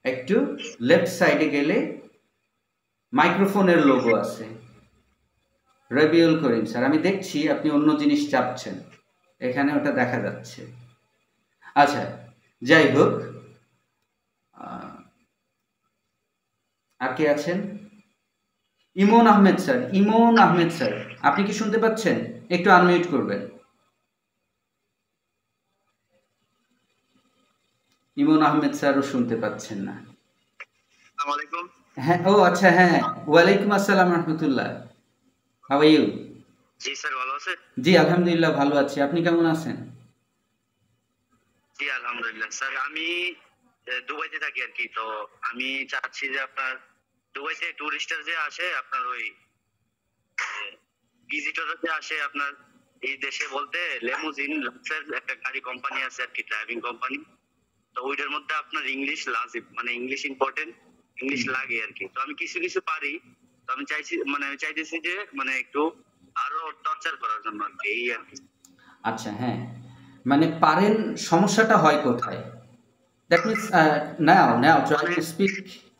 [SPEAKER 1] একটু লেফট সাইডে গেলে মাইক্রোফোনের লোগো আছে। রবিউল করিম স্যার আমি দেখছি আপনি অন্য জিনিস চাপছেন, এখানে ওটা দেখা যাচ্ছে। আচ্ছা যাই হোক, আর কে আছেন? ইমন আহমেদ স্যার, ইমন আহমেদ স্যার আপনি কি শুনতে পাচ্ছেন? একটু আনমিউট করবেন। ইমন আহমেদ স্যারও শুনতে পাচ্ছেন না।
[SPEAKER 2] আসসালামু আলাইকুম।
[SPEAKER 1] হ্যাঁ, ও আচ্ছা, হ্যাঁ ওয়ালাইকুম আসসালাম রহমতুল্লাহ। How are you?
[SPEAKER 2] জি স্যার, ভালো আছেন?
[SPEAKER 1] জি আলহামদুলিল্লাহ ভালো আছি, আপনি কেমন আছেন?
[SPEAKER 2] জি আলহামদুলিল্লাহ স্যার, আমি দুবাইতে থাকি আর কি। তো আমি চাচ্ছি যে আপনার দুবাইতে টুরিস্টার যে আসে, আপনার ওই ভিজিটর যে আসে আপনার এই দেশে, বলতে লেমুজিন লাক্সের একটা গাড়ি কোম্পানি আছে আর কি, ড্রাইভিং কোম্পানি। তো ওইটার মধ্যে আপনার ইংলিশ লাজিম, মানে ইংলিশ ইম্পর্টেন্ট, ইংলিশ লাগে আর কি। তো আমি কিছু কিছু পারি, তো আমি চাইছি, মানে আমি চাইতেছি যে মানে একটু আরো টর্চার করার জন্য আর কি, এই আর কি।
[SPEAKER 1] আচ্ছা হ্যাঁ, মানে পারেন, সমস্যাটা হয় কোথায়? That means now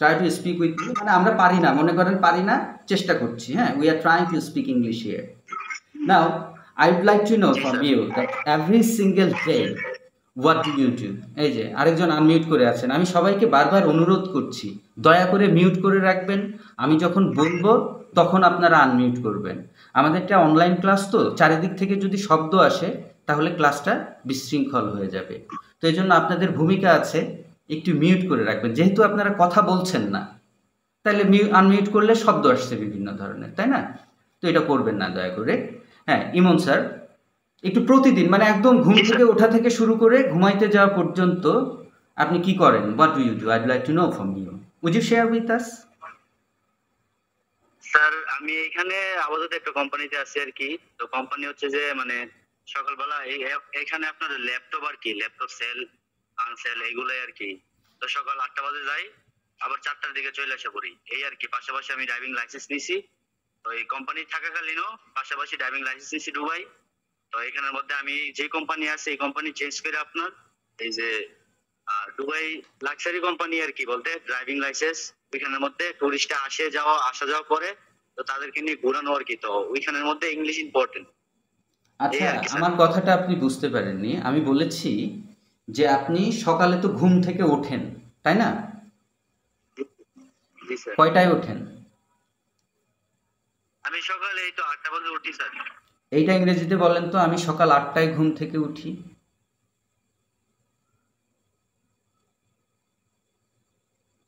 [SPEAKER 1] try to speak with me, মানে আমরা পারি না, মনে করেন পারি না, চেষ্টা করছি, হ্যাঁ we are trying to speak English here. Now I would like to know from you that every single day what do you do. এই যে আরেকজন আনমিউট করে আছেন, আমি সবাইকে বারবার অনুরোধ করছি দয়া করে মিউট করে রাখবেন, আমি যখন বলবো তখন আপনারা আনমিউট করবেন। আমাদেরটা অনলাইন ক্লাস, তো চারিদিক থেকে যদি শব্দ আসে তাহলে ক্লাসটা বিশৃঙ্খল হয়ে যাবে। তো এই জন্য আপনাদের ভূমিকা আছে একটু মিউট করে রাখবেন, যেহেতু আপনারা কথা বলছেন না, তাহলে আনমিউট করলে শব্দ আসছে বিভিন্ন ধরনের, তাই না? তো এটা করবেন না দয়া করে। হ্যাঁ ইমন স্যার, একটু প্রতিদিন মানে একদম ঘুম থেকে ওঠা থেকে শুরু করে ঘুমাইতে যাওয়া পর্যন্ত আপনি কি করেন? What do you do? I'd like to know from you, would you share with us?
[SPEAKER 2] Sir আমি এখানে আপাতত একটা কোম্পানিতে আছি আর কি। তো কোম্পানি হচ্ছে যে মানে সকালবেলা এখানে আপনার ল্যাপটপ আর কি, ল্যাপটপ সেল আনসেল এগুলোই আর কি। তো সকাল 8টা বাজে যাই, আবার 4টার দিকে চলে আসা করি, এই আর কি। পাশাপাশি আমি ড্রাইভিং লাইসেন্স নিছি, তো এই কোম্পানি থাকাকালীনও পাশাপাশি ড্রাইভিং লাইসেন্স নিছি দুবাই। তো এখানের মধ্যে আমি যে কোম্পানি আছে এই কোম্পানি চেঞ্জ করে আপনার এই যে দুবাই লাক্সারি কোম্পানি আর কি, বলতে ড্রাইভিং লাইসেন্স ওইখানের মধ্যে টুরিস্টে আসা যাওয়া করে, তো তাদেরকে নিয়ে ঘোরানো আর কি। তো ওইখানের মধ্যে ইংলিশ ইম্পর্টেন্ট, এই
[SPEAKER 1] আচ্ছা,
[SPEAKER 2] আর কি স্যার।
[SPEAKER 1] আমার কথাটা আপনি বুঝতে পারেননি, আমি বলেছি যে আপনি সকালে তো ঘুম থেকে ওঠেন, তাই না?
[SPEAKER 2] জি স্যার,
[SPEAKER 1] কয়টায় ওঠেন?
[SPEAKER 2] আমি সকালে এই তো 8টা বাজে উঠি স্যার।
[SPEAKER 1] এইটা ইংরেজিতে বলেন তো, আমি সকাল 8টায় ঘুম থেকে উঠি।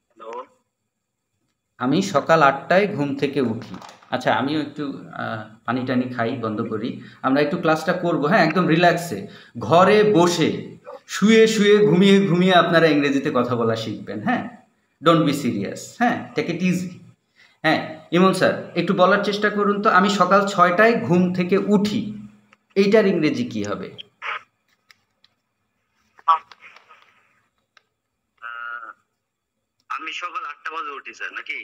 [SPEAKER 2] হ্যালো,
[SPEAKER 1] আমি সকাল 8টায় ঘুম থেকে উঠি। আচ্ছা আমিও একটু পানি টানি খাই, বন্ধ করি, আমরা একটু ক্লাসটা করব, হ্যাঁ একদম রিল্যাক্সে, ঘরে বসে শুয়ে শুয়ে ঘুমিয়ে ঘুমিয়ে আপনারা ইংরেজিতে কথা বলা শিখবেন। হ্যাঁ, ডোন্ট বি সিরিয়াস, হ্যাঁ টেক ইট ইজি। হ্যাঁ ইমন স্যার একটু বলার চেষ্টা করুন তো, আমি সকাল 6টায় ঘুম থেকে উঠি, এইটার ইংরেজি কি হবে?
[SPEAKER 2] আমি সকাল 8টা বাজে উঠি স্যার, নাকি?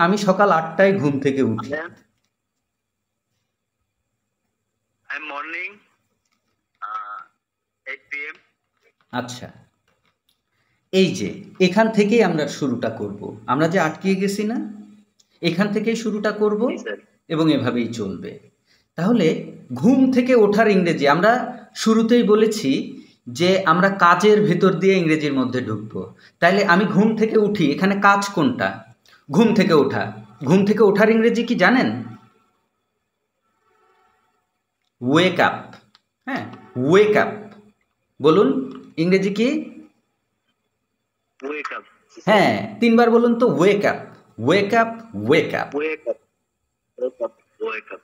[SPEAKER 1] আমি সকাল 8টায় ঘুম থেকে উঠি।
[SPEAKER 2] I morning 8 PM।
[SPEAKER 1] আচ্ছা, এই যে এখান থেকেই আমরা শুরুটা করব, আমরা যে আটকিয়ে গেছি না, এখান থেকেই শুরুটা করব
[SPEAKER 2] জি স্যার।
[SPEAKER 1] এবং এভাবেই চলবে। তাহলে ঘুম থেকে ওঠার ইংরেজি আমরা শুরুতেই বলেছি যে আমরা কাজের ভেতর দিয়ে ইংরেজির মধ্যে ঢুকবো। তাইলে আমি ঘুম থেকে উঠি, এখানে কাজ কোনটা? ঘুম থেকে ওঠা। ঘুম থেকে ওঠার ইংরেজি কি জানেন? Wake up. হ্যাঁ, ওয়েক আপ। বলুন ইংরেজি কি?
[SPEAKER 2] Wake up.
[SPEAKER 1] হ্যাঁ, 3 বার বলুন তো, wake up, wake up, wake up.
[SPEAKER 2] Wake up, wake up, wake up.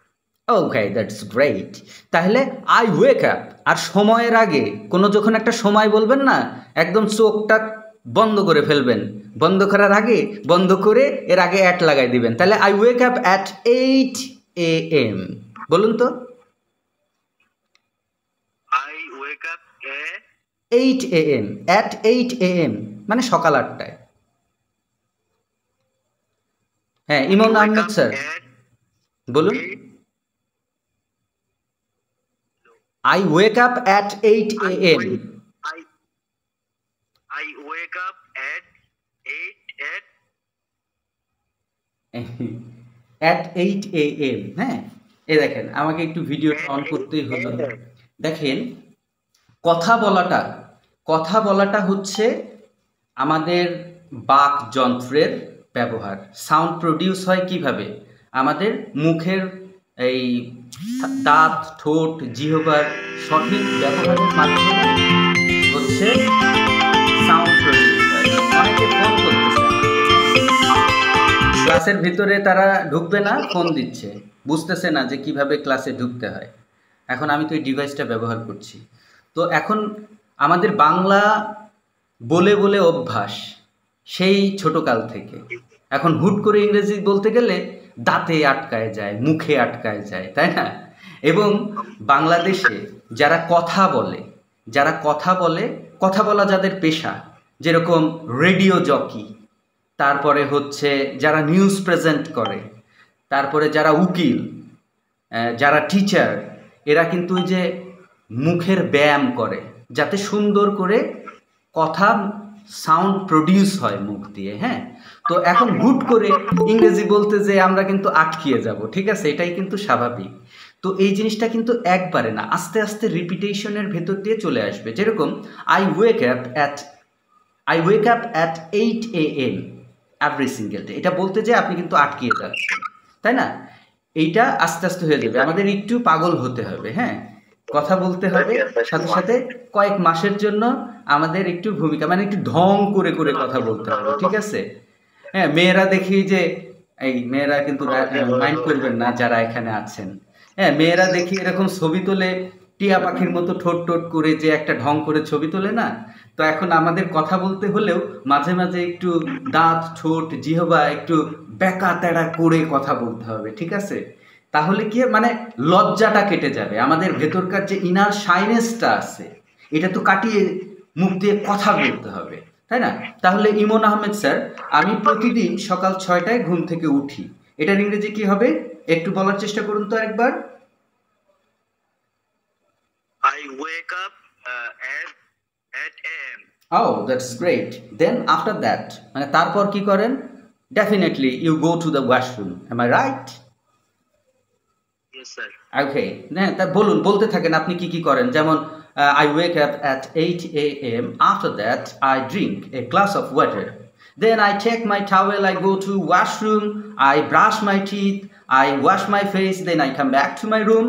[SPEAKER 1] Okay, that's great. তাহলে আই ওয়েক আপ, আর সময়ের আগে কোনো যখন একটা সময় বলবেন না, একদম চোখটা বন্ধ করে ফেলবেন, বন্ধ করার আগে বন্ধ করে এর আগে অ্যাট লাগাই দিবেন। তাহলে I wake up at 8 AM। বলুন তো।
[SPEAKER 2] I wake up
[SPEAKER 1] 8 AM, at 8 AM মানে সকাল 8টায়। হ্যাঁ, ইমন আহমেদ স্যার বলুন। I wake up at 8 AM.
[SPEAKER 2] I wake up at
[SPEAKER 1] 8 AM। হ্যাঁ, এই দেখেন আমাকে একটু ভিডিওটা অন করতেই হলো। দেখেন কথা বলাটা হচ্ছে আমাদের বাক যন্ত্রের ব্যবহার। সাউন্ড প্রডিউস হয় কিভাবে? আমাদের মুখের এই দাঁত, ঠোঁট, জিহ্বার সঠিক ব্যবহারের মাধ্যমে হচ্ছে সাউন্ড প্রডিউস হয়। অনেকে ফোন করতেছে, ক্লাসের ভিতরে তারা ঢুকবে না, ফোন দিচ্ছে, বুঝতেছে না যে কিভাবে ক্লাসে ঢুকতে হয়। এখন আমি তো এই ডিভাইসটা ব্যবহার করছি। তো এখন আমাদের বাংলা বলে বলে অভ্যাস সেই ছোটকাল থেকে। এখন হুট করে ইংরেজি বলতে গেলে দাঁতে আটকায় যায়, মুখে আটকায় যায়, তাই না? এবং বাংলাদেশে যারা কথা বলে, কথা বলা যাদের পেশা, যেরকম রেডিও জকি, তারপরে হচ্ছে যারা নিউজ প্রেজেন্ট করে, তারপরে যারা উকিল, যারা টিচার, এরা কিন্তু ওই যে মুখের ব্যায়াম করে যাতে সুন্দর করে কথা সাউন্ড প্রডিউস হয় মুখ দিয়ে। হ্যাঁ, তো এখন হুট করে ইংরেজি বলতে যে আমরা কিন্তু আটকিয়ে যাব, ঠিক আছে? এটাই কিন্তু স্বাভাবিক। তো এই জিনিসটা কিন্তু একবারে না, আস্তে আস্তে রিপিটেশনের ভেতর দিয়ে চলে আসবে। যেরকম I wake up at 8 AM every single day, এটা বলতে যে আপনি কিন্তু আটকিয়ে যাচ্ছেন, তাই না? এইটা আস্তে আস্তে হয়ে যাবে। আমাদের একটু পাগল হতে হবে, হ্যাঁ, কথা বলতে হবে, সাথে সাথে কয়েক মাসের জন্য আমাদের একটু ভূমিকা মানে একটু ঢং করে করে কথা বলতে হবে, ঠিক আছে? হ্যাঁ, মেয়েরা দেখি যে এই মেয়েরা কিন্তু মাইন্ড করবেন না যারা এখানে আছেন। হ্যাঁ, মেয়েরা দেখি এরকম ছবি তোলে টিয়া পাখির মতো ঠোঁট ঠোঁট করে, যে একটা ঢং করে ছবি তোলে না। তো এখন আমাদের কথা বলতে হলেও মাঝে মাঝে একটু দাঁত, ঠোঁট, জিহ্বা একটু বেঁকা তেড়া করে কথা বলতে হবে, ঠিক আছে? তাহলে কি মানে লজ্জাটা কেটে যাবে, আমাদের ভেতরকার যে ইনার শাইনেসটা আছে এটা তো কাটিয়ে মুখ দিয়ে কথা বলতে হবে, তাই না? তাহলে ইমন আহমেদ স্যার, আমি প্রতিদিন সকাল 6টায় ঘুম থেকে উঠি, এটার ইংরেজি কি হবে একটু বলার চেষ্টা করুন তো একবার।
[SPEAKER 2] I wake up at 8 AM.
[SPEAKER 1] Oh, that's great. Then after that, মানে তারপর কি করেন? Definitely you go to the washroom. Am I right?
[SPEAKER 2] Yes, sir.
[SPEAKER 1] Okay. হ্যাঁ, তা বলুন, বলতে থাকেন আপনি কি কি করেন। যেমন I wake up at 8 AM. After that, I drink a glass of water. Then I take my towel, I go to washroom, I brush my teeth, I wash my face, then I come back to my room,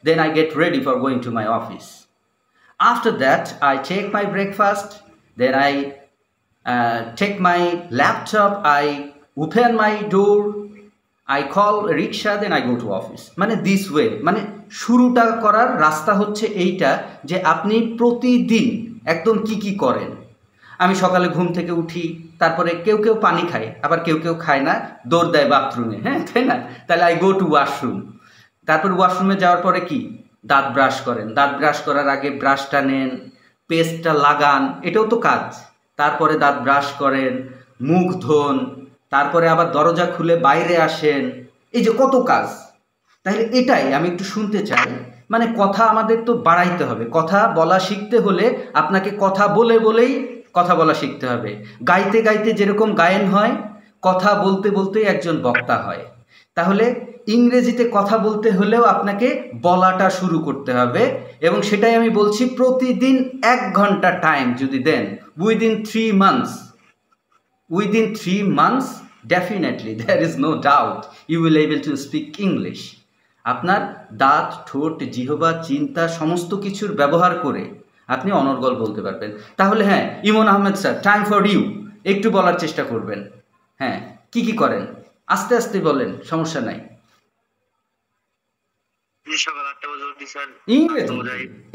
[SPEAKER 1] then I get ready for going to my office. After that, I take my breakfast, then I take my laptop, I open my door, I call a rickshaw, then I go to office. মানে this way, মানে শুরুটা করার রাস্তা হচ্ছে এইটা যে আপনি প্রতিদিন একদম কি কি করেন। আমি সকালে ঘুম থেকে উঠি, তারপরে কেউ কেউ পানি খায়, আবার কেউ কেউ খায় না, দৌড় দেয় বাথরুমে, হ্যাঁ, তাই না? তাহলে আই গো টু ওয়াশরুম। তারপর ওয়াশরুমে যাওয়ার পরে কি দাঁত ব্রাশ করেন, দাঁত ব্রাশ করার আগে ব্রাশটা নেন, পেস্টটা লাগান, এটাও তো কাজ। তারপরে দাঁত ব্রাশ করেন, মুখ ধোন, তারপরে আবার দরজা খুলে বাইরে আসেন, এই যে কত কাজ। তাহলে এটাই আমি একটু শুনতে চাই, মানে কথা আমাদের তো বাড়াইতে হবে। কথা বলা শিখতে হলে আপনাকে কথা বলে বলেই কথা বলা শিখতে হবে। গাইতে গাইতে যেরকম গায়ন হয়, কথা বলতে বলতেই একজন বক্তা হয়। তাহলে ইংরেজিতে কথা বলতে হলেও আপনাকে বলাটা শুরু করতে হবে, এবং সেটাই আমি বলছি, প্রতিদিন 1 ঘন্টা টাইম যদি দেন, within 3 months definitely there is no doubt you will able to speak English. আপনার দাঁত, ঠোঁট, জিহ্বা, চিন্তা সমস্ত কিছুর ব্যবহার করে আপনি অনর্গল বলতে পারবেন। তাহলে হ্যাঁ, Emon Ahmed sir, time for you, একটু বলার চেষ্টা করবেন। হ্যাঁ, কি কি করেন আস্তে আস্তে বলেন, সমস্যা নাই।
[SPEAKER 2] সকাল 8টা বাজে উঠি স্যার।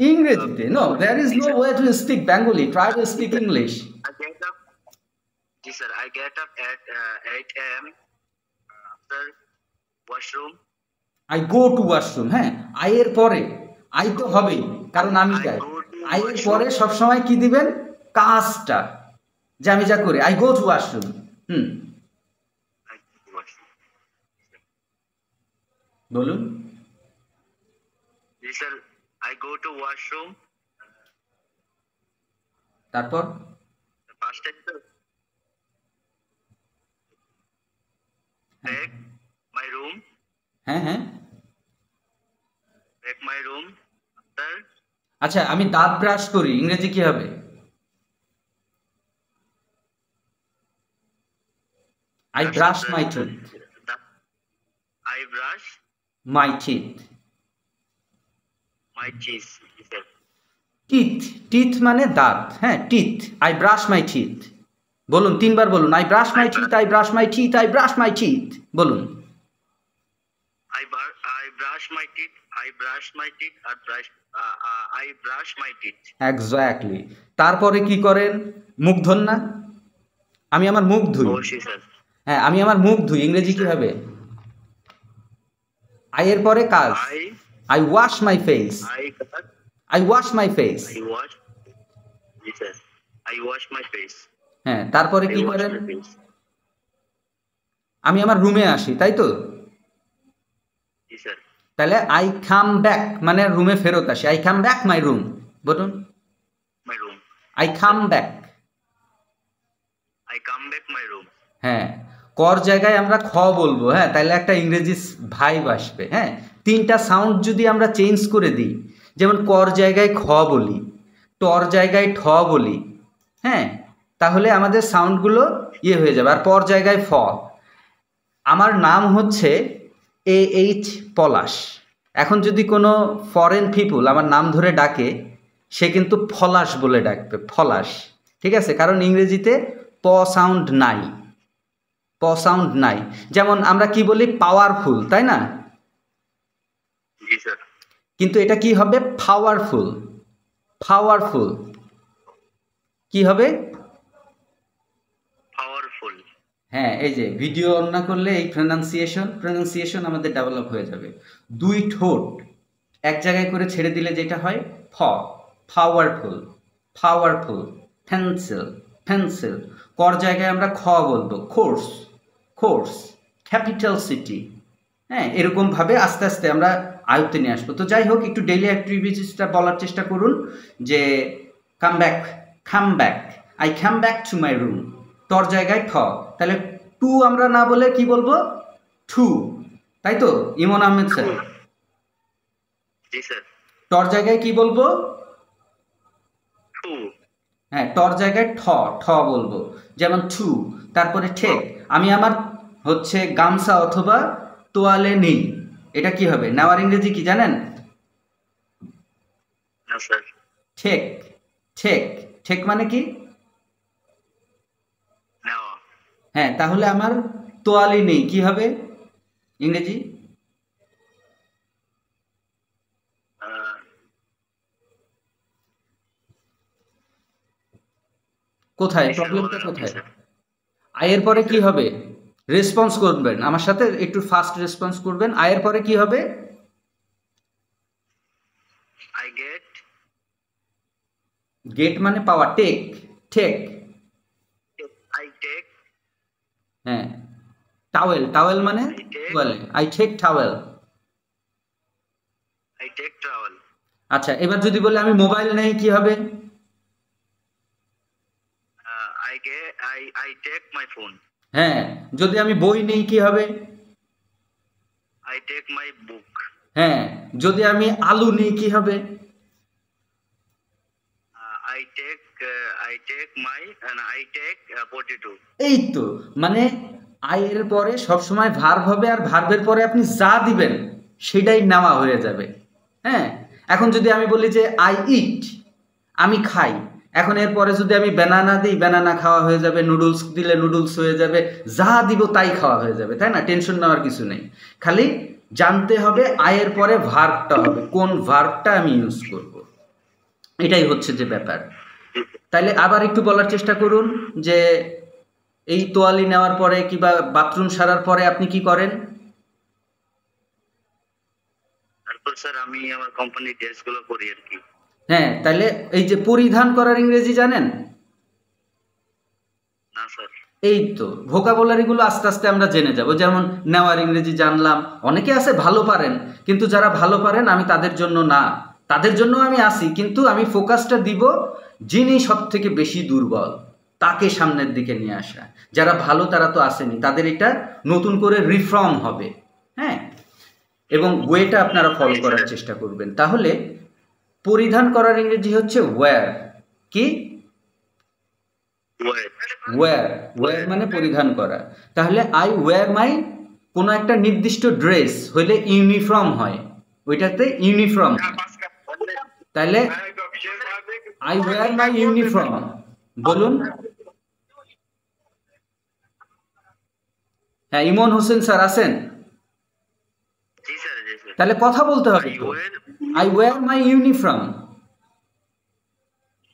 [SPEAKER 1] ইংরেজিতে no, there is no way to speak Bengali, try to speak English.
[SPEAKER 2] G sir, I get up at 8 a.m. After washroom.
[SPEAKER 1] I go to washroom. হ্যাঁ, আই এর পরে, আই তো হবেই কারণ আমি যাই। আই এর পরে সবসময় কি দিবেন? কাজটা, যে আমি যা করি, I go to washroom. বলুন।
[SPEAKER 2] জি sir, I go to washroom.
[SPEAKER 1] তারপর
[SPEAKER 2] ফার্স্ট back my room.
[SPEAKER 1] হ্যাঁ,
[SPEAKER 2] back my room. After,
[SPEAKER 1] আচ্ছা, আমি দাঁত ব্রাশ করি, ইংরেজি কি হবে? I brush my teeth.
[SPEAKER 2] I brush
[SPEAKER 1] My teeth.
[SPEAKER 2] my teeth.
[SPEAKER 1] Teeth মানে দাঁত। হ্যাঁ, teeth, I brush my teeth. বলুন, 3 বার বলুন, I brush my teeth, I brush my teeth, I brush my teeth. বলুন।
[SPEAKER 2] I brush my teeth. I brush my teeth. I brush my teeth.
[SPEAKER 1] Exactly. তারপরে কি করেন? মুখ ধোন না? আমি আমার মুখ ধুই।
[SPEAKER 2] অবশ্যই স্যার।
[SPEAKER 1] হ্যাঁ, আমি আমার মুখ ধুই, ইংরেজি কি হবে? আই এর পরে কাজ, I wash my face. I wash my face.
[SPEAKER 2] I wash my face.
[SPEAKER 1] হ্যাঁ, তারপরে কি করেন? আমি আমার রুমে আসি, তাই তো?
[SPEAKER 2] জি স্যার।
[SPEAKER 1] তাহলে I come back মানে রুমে ফেরত আসি, I come back my room. বলুন।
[SPEAKER 2] My room.
[SPEAKER 1] I come back.
[SPEAKER 2] I come back my room.
[SPEAKER 1] হ্যাঁ, কর জায়গায় আমরা খ বলবো। হ্যাঁ, তাহলে একটা ইংরেজি ভাইব আসবে। হ্যাঁ, 3টা সাউন্ড যদি আমরা চেঞ্জ করে দিই, যেমন কর জায়গায় খ বলি, টর জায়গায় ঠ বলি, হ্যাঁ, তাহলে আমাদের সাউন্ডগুলো হয়ে যাবে। আর পর জায়গায় ফ। আমার নাম হচ্ছে AH পলাশ। এখন যদি কোনো ফরেন পিপুল আমার নাম ধরে ডাকে, সে কিন্তু ফলাশ বলে ডাকবে, ফলাশ। ঠিক আছে, কারণ ইংরেজিতে প সাউন্ড নাই, প সাউন্ড নাই। যেমন আমরা কি বলি? পাওয়ারফুল, তাই না?
[SPEAKER 2] জি স্যার।
[SPEAKER 1] কিন্তু এটা কি হবে? পাওয়ারফুল। পাওয়ারফুল কি হবে?
[SPEAKER 2] পাওয়ারফুল।
[SPEAKER 1] হ্যাঁ, এই যে ভিডিও অন না করলে এই প্রনাউন্সিয়েশন আমাদের ডেভেলপ হয়ে যাবে। 2 ঠোঁট এক জায়গায় করে ছেড়ে দিলে যেটা হয় ফ, পাওয়ারফুল, পাওয়ারফুল। পেন্সিল, কর জায়গায় আমরা খ বলবো, কোর্স, ক্যাপিটাল সিটি। হ্যাঁ, এরকমভাবে আস্তে আস্তে আমরা আয়ত্তে নিয়ে আসবো। তো যাই হোক, একটু ডেইলি অ্যাক্টিভিটিসটা বলার চেষ্টা করুন, যে come back, I come back to my room. টর জায়গায় ঠ, তাহলে টু আমরা না বলে কি বলবো? টু, তাই তো ইমন আহমেদ স্যার?
[SPEAKER 2] জি স্যার।
[SPEAKER 1] টর জায়গায় কি বলবো?
[SPEAKER 2] টু।
[SPEAKER 1] হ্যাঁ, টর জায়গায় ঠ বলবো, যেমন টু। তারপরে ঠেক, আমি আমার হচ্ছে গামছা অথবা তোয়ালে নেই, এটা কি হবে? নেওয়ার ইংরেজি কি জানেন?
[SPEAKER 2] না স্যার।
[SPEAKER 1] ঠেক মানে কি?
[SPEAKER 2] নেওয়া।
[SPEAKER 1] হ্যাঁ, তাহলে আমার তোয়ালি নেই, কি হবে ইংরেজি? কোথায় প্রবলেমটা কোথায়? আয়ের পরে কি হবে? রেসপন্স করবেন আমার সাথে, একটু ফাস্ট রেসপন্স করবেন। আয়ের পরে কি হবে? গেট মানে পাওয়া, টেক। হ্যাঁ, টাওয়েল মানে বলে, আই টেক টাওয়েল। আচ্ছা, এবার যদি বলে আমি মোবাইল নেই, কি হবে?
[SPEAKER 2] I take my phone.
[SPEAKER 1] হ্যাঁ, যদি আমি বই নেই কি হবে?
[SPEAKER 2] I take my book.
[SPEAKER 1] হ্যাঁ, যদি আমি আলু নেই কি হবে?
[SPEAKER 2] I take potato.
[SPEAKER 1] এই তো, মানে আই এর পরে সবসময় ভার্ব হবে, আর ভার্বের পরে আপনি যা দিবেন সেটাই নেওয়া হয়ে যাবে। হ্যাঁ, এখন যদি আমি বলি যে আই ইট, আমি খাই, এখন এরপরে যদি আমি ব্যানানা দিই, ব্যানানা খাওয়া হয়ে যাবে, নুডলস দিলে নুডলস হয়ে যাবে, যা দিব তাই খাওয়া হয়ে যাবে, তাই না? টেনশন নেওয়ার কিছু নেই, খালি জানতে হবে আয়ের পরে ভার্বটা হবে, কোন ভার্বটা আমি ইউজ করব, এটাই হচ্ছে যে ব্যাপার। তাইলে আবার একটু বলার চেষ্টা করুন যে এই তোয়ালি নেওয়ার পরে কিংবা বাথরুম সারার পরে আপনি কি করেন?
[SPEAKER 2] তারপর স্যার আমি আমার কোম্পানির ড্রেসগুলো পরি আর কি।
[SPEAKER 1] হ্যাঁ, তাহলে এই যে পরিধান করার ইংরেজি জানেন?
[SPEAKER 2] না স্যার।
[SPEAKER 1] এই তো ভোকাবুলারিগুলো আস্তে আস্তে আমরা জেনে যাব। যেমন নেওয়ার ইংরেজি জানলাম, অনেকে আছে ভালো পারেন, কিন্তু যারা ভালো পারেন আমি তাদের জন্য না, তাদের জন্য আমি আসি, কিন্তু আমি ফোকাসটা দিব যিনি সব থেকে বেশি দুর্বল তাকে সামনের দিকে নিয়ে আসা। যারা ভালো তারা তো আসেনি, তাদের এটা নতুন করে রিফর্ম হবে। হ্যাঁ, এবং ওয়েটা আপনারা ফলো করার চেষ্টা করবেন। তাহলে পরিধান করার ইংরেজি হচ্ছে ওয়্যার। কি? ওয়্যার। ওয়্যার মানে পরিধান করা। তাহলে আই ওয়্যার মাই, কোনো একটা নির্দিষ্ট ড্রেস হইলে ইউনিফর্ম হয়, ওইটাতে ইউনিফর্ম। তাহলে আই ওয়্যার মাই ইউনিফর্ম বলুন। হ্যাঁ, ইমন হোসেন স্যার আছেন? তাহলে কথা বলতে হবে তো। I wear my uniform.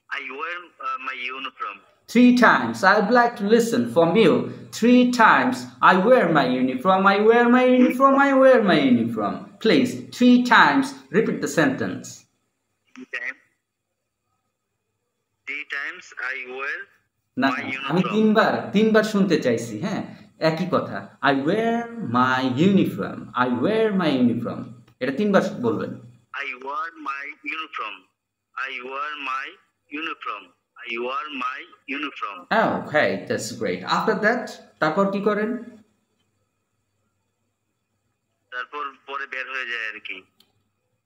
[SPEAKER 2] I wear my uniform.
[SPEAKER 1] 3 times. I'd like to listen from you. 3 times. I wear my uniform. I wear my uniform. I wear my uniform. Please, 3 times. Repeat the sentence.
[SPEAKER 2] 3 times I wear
[SPEAKER 1] না,
[SPEAKER 2] my
[SPEAKER 1] আমি
[SPEAKER 2] uniform.
[SPEAKER 1] তিনবার শুনতে চাইছি। হ্যাঁ, একই কথা। I wear my uniform. I wear my uniform. এটা 3বার বলবেন।
[SPEAKER 2] I wear my uniform. I wear my uniform. I wear my uniform.
[SPEAKER 1] Oh, okay, that's great. After that, তারপর কি করেন?
[SPEAKER 2] তারপর পরে বের হয়ে যায় আর কি।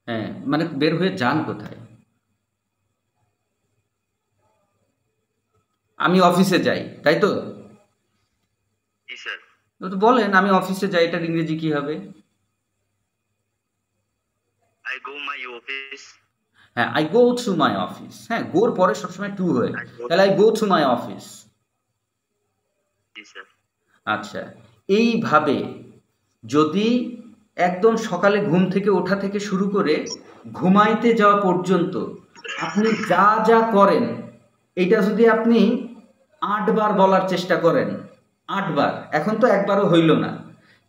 [SPEAKER 1] হ্যাঁ, মানে বের হয়ে যান কোথায়? আমি অফিসে যাই, তাই তো?
[SPEAKER 2] জি স্যার।
[SPEAKER 1] তো বলেন আমি অফিসে যাই, এটার ইংরেজি কি হবে?
[SPEAKER 2] I go my office.
[SPEAKER 1] হ্যাঁ, I go to my office. হ্যাঁ, গোর পরে সবসময় টু হয়, তাহলে I go to my office.
[SPEAKER 2] G sir.
[SPEAKER 1] আচ্ছা, এইভাবে যদি একদম সকালে ঘুম থেকে ওঠা থেকে শুরু করে ঘুমাইতে যাওয়া পর্যন্ত আপনি যা যা করেন, এটা যদি আপনি 8 বার বলার চেষ্টা করেন, 8 বার, এখন তো একবারও হইল না,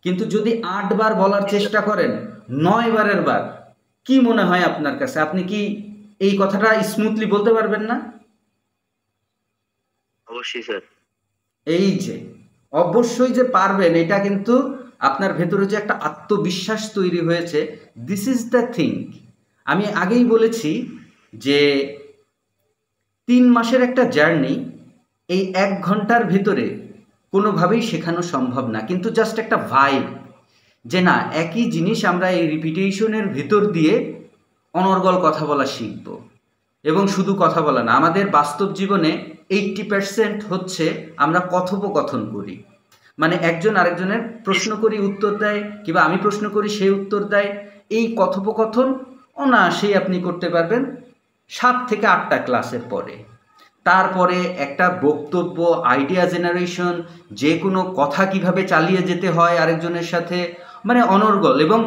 [SPEAKER 1] কিন্তু যদি 8 বার বলার চেষ্টা করেন 9 বারের বার, কি মনে হয় আপনার কাছে? আপনি কি এই কথাটা স্মুথলি বলতে পারবেন না?
[SPEAKER 2] অবশ্যই স্যার।
[SPEAKER 1] এই যে অবশ্যই যে পারবেন, এটা কিন্তু আপনার ভেতরে যে একটা আত্মবিশ্বাস তৈরি হয়েছে, দিস ইজ দ্য থিং। আমি আগেই বলেছি যে 3 মাসের একটা জার্নি এই 1 ঘন্টার ভিতরে কোনোভাবেই শেখানো সম্ভব না, কিন্তু জাস্ট একটা ভাইব যে না, একই জিনিস আমরা এই রিপিটেশনের ভিতর দিয়ে অনর্গল কথা বলা শিখব। এবং শুধু কথা বলা না, আমাদের বাস্তব জীবনে 80% হচ্ছে আমরা কথোপকথন করি, মানে একজন আরেকজনের প্রশ্ন করি উত্তর দেয়, কিংবা আমি প্রশ্ন করি সে উত্তর দেয়। এই কথোপকথন অনায়াসেই আপনি করতে পারবেন 7 থেকে 8টা ক্লাসের পরে। তারপরে একটা বক্তব্য, আইডিয়া জেনারেশন, যে কোনো কথা কিভাবে চালিয়ে যেতে হয় আরেকজনের সাথে, মানে অনর্গল, এবং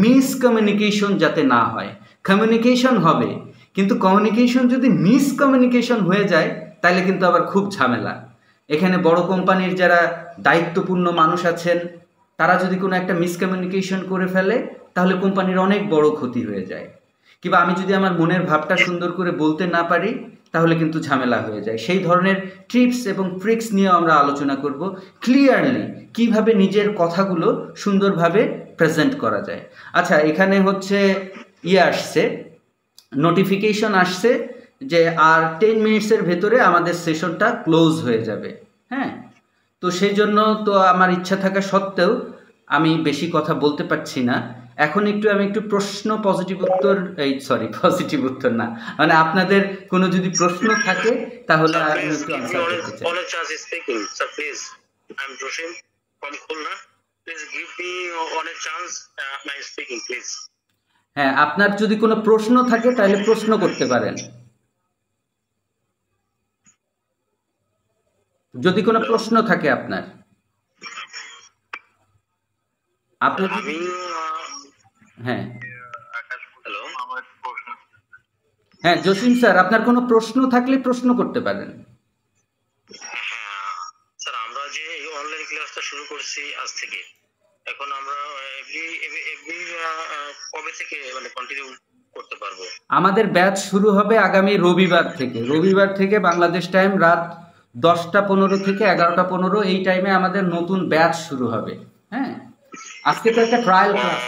[SPEAKER 1] মিসকমিউনিকেশন যাতে না হয়। কমিউনিকেশন হবে, কিন্তু কমিউনিকেশন যদি মিসকমিউনিকেশন হয়ে যায় তাহলে কিন্তু আবার খুব ঝামেলা। এখানে বড় কোম্পানির যারা দায়িত্বপূর্ণ মানুষ আছেন, তারা যদি কোনো একটা মিসকমিউনিকেশন করে ফেলে তাহলে কোম্পানির অনেক বড় ক্ষতি হয়ে যায়। কিংবা আমি যদি আমার মনের ভাবটা সুন্দর করে বলতে না পারি তাহলে কিন্তু ঝামেলা হয়ে যায়। সেই ধরনের টিপস এবং ট্রিক্স নিয়ে আমরা আলোচনা করব, ক্লিয়ারলি কিভাবে নিজের কথাগুলো সুন্দরভাবে প্রেজেন্ট করা যায়। আচ্ছা, এখানে হচ্ছে আসছে, নোটিফিকেশন আসছে যে আর 10 মিনিটসের ভেতরে আমাদের সেশনটা ক্লোজ হয়ে যাবে। হ্যাঁ, তো সেই জন্য তো আমার ইচ্ছা থাকা সত্ত্বেও আমি বেশি কথা বলতে পারছি না। এখন আমি একটু প্রশ্ন পজিটিভ উত্তর পজিটিভ উত্তর না, মানে আপনাদের কোনো যদি প্রশ্ন থাকে তাহলে আমি একটু আনসার করতে চাই। হ্যাঁ, আপনার যদি কোনো প্রশ্ন থাকে তাহলে প্রশ্ন করতে পারেন। যদি কোনো প্রশ্ন থাকে আপনার হ্যাঁ হ্যাঁ জসিম স্যার, আপনার কোনো প্রশ্ন থাকলে প্রশ্ন করতে পারেন।
[SPEAKER 2] স্যার, আমরা যে অনলাইন ক্লাসটা শুরু করছি আজ থেকে, এখন আমরা কবে থেকে মানে কন্টিনিউ করতে পারবো?
[SPEAKER 1] আমাদের ব্যাচ শুরু হবে আগামী রবিবার থেকে বাংলাদেশ টাইম রাত 10টা 15 থেকে 11টা 15 এই টাইমে আমাদের নতুন ব্যাচ শুরু হবে। হ্যাঁ, আজকে তো একটা ট্রায়াল ক্লাস,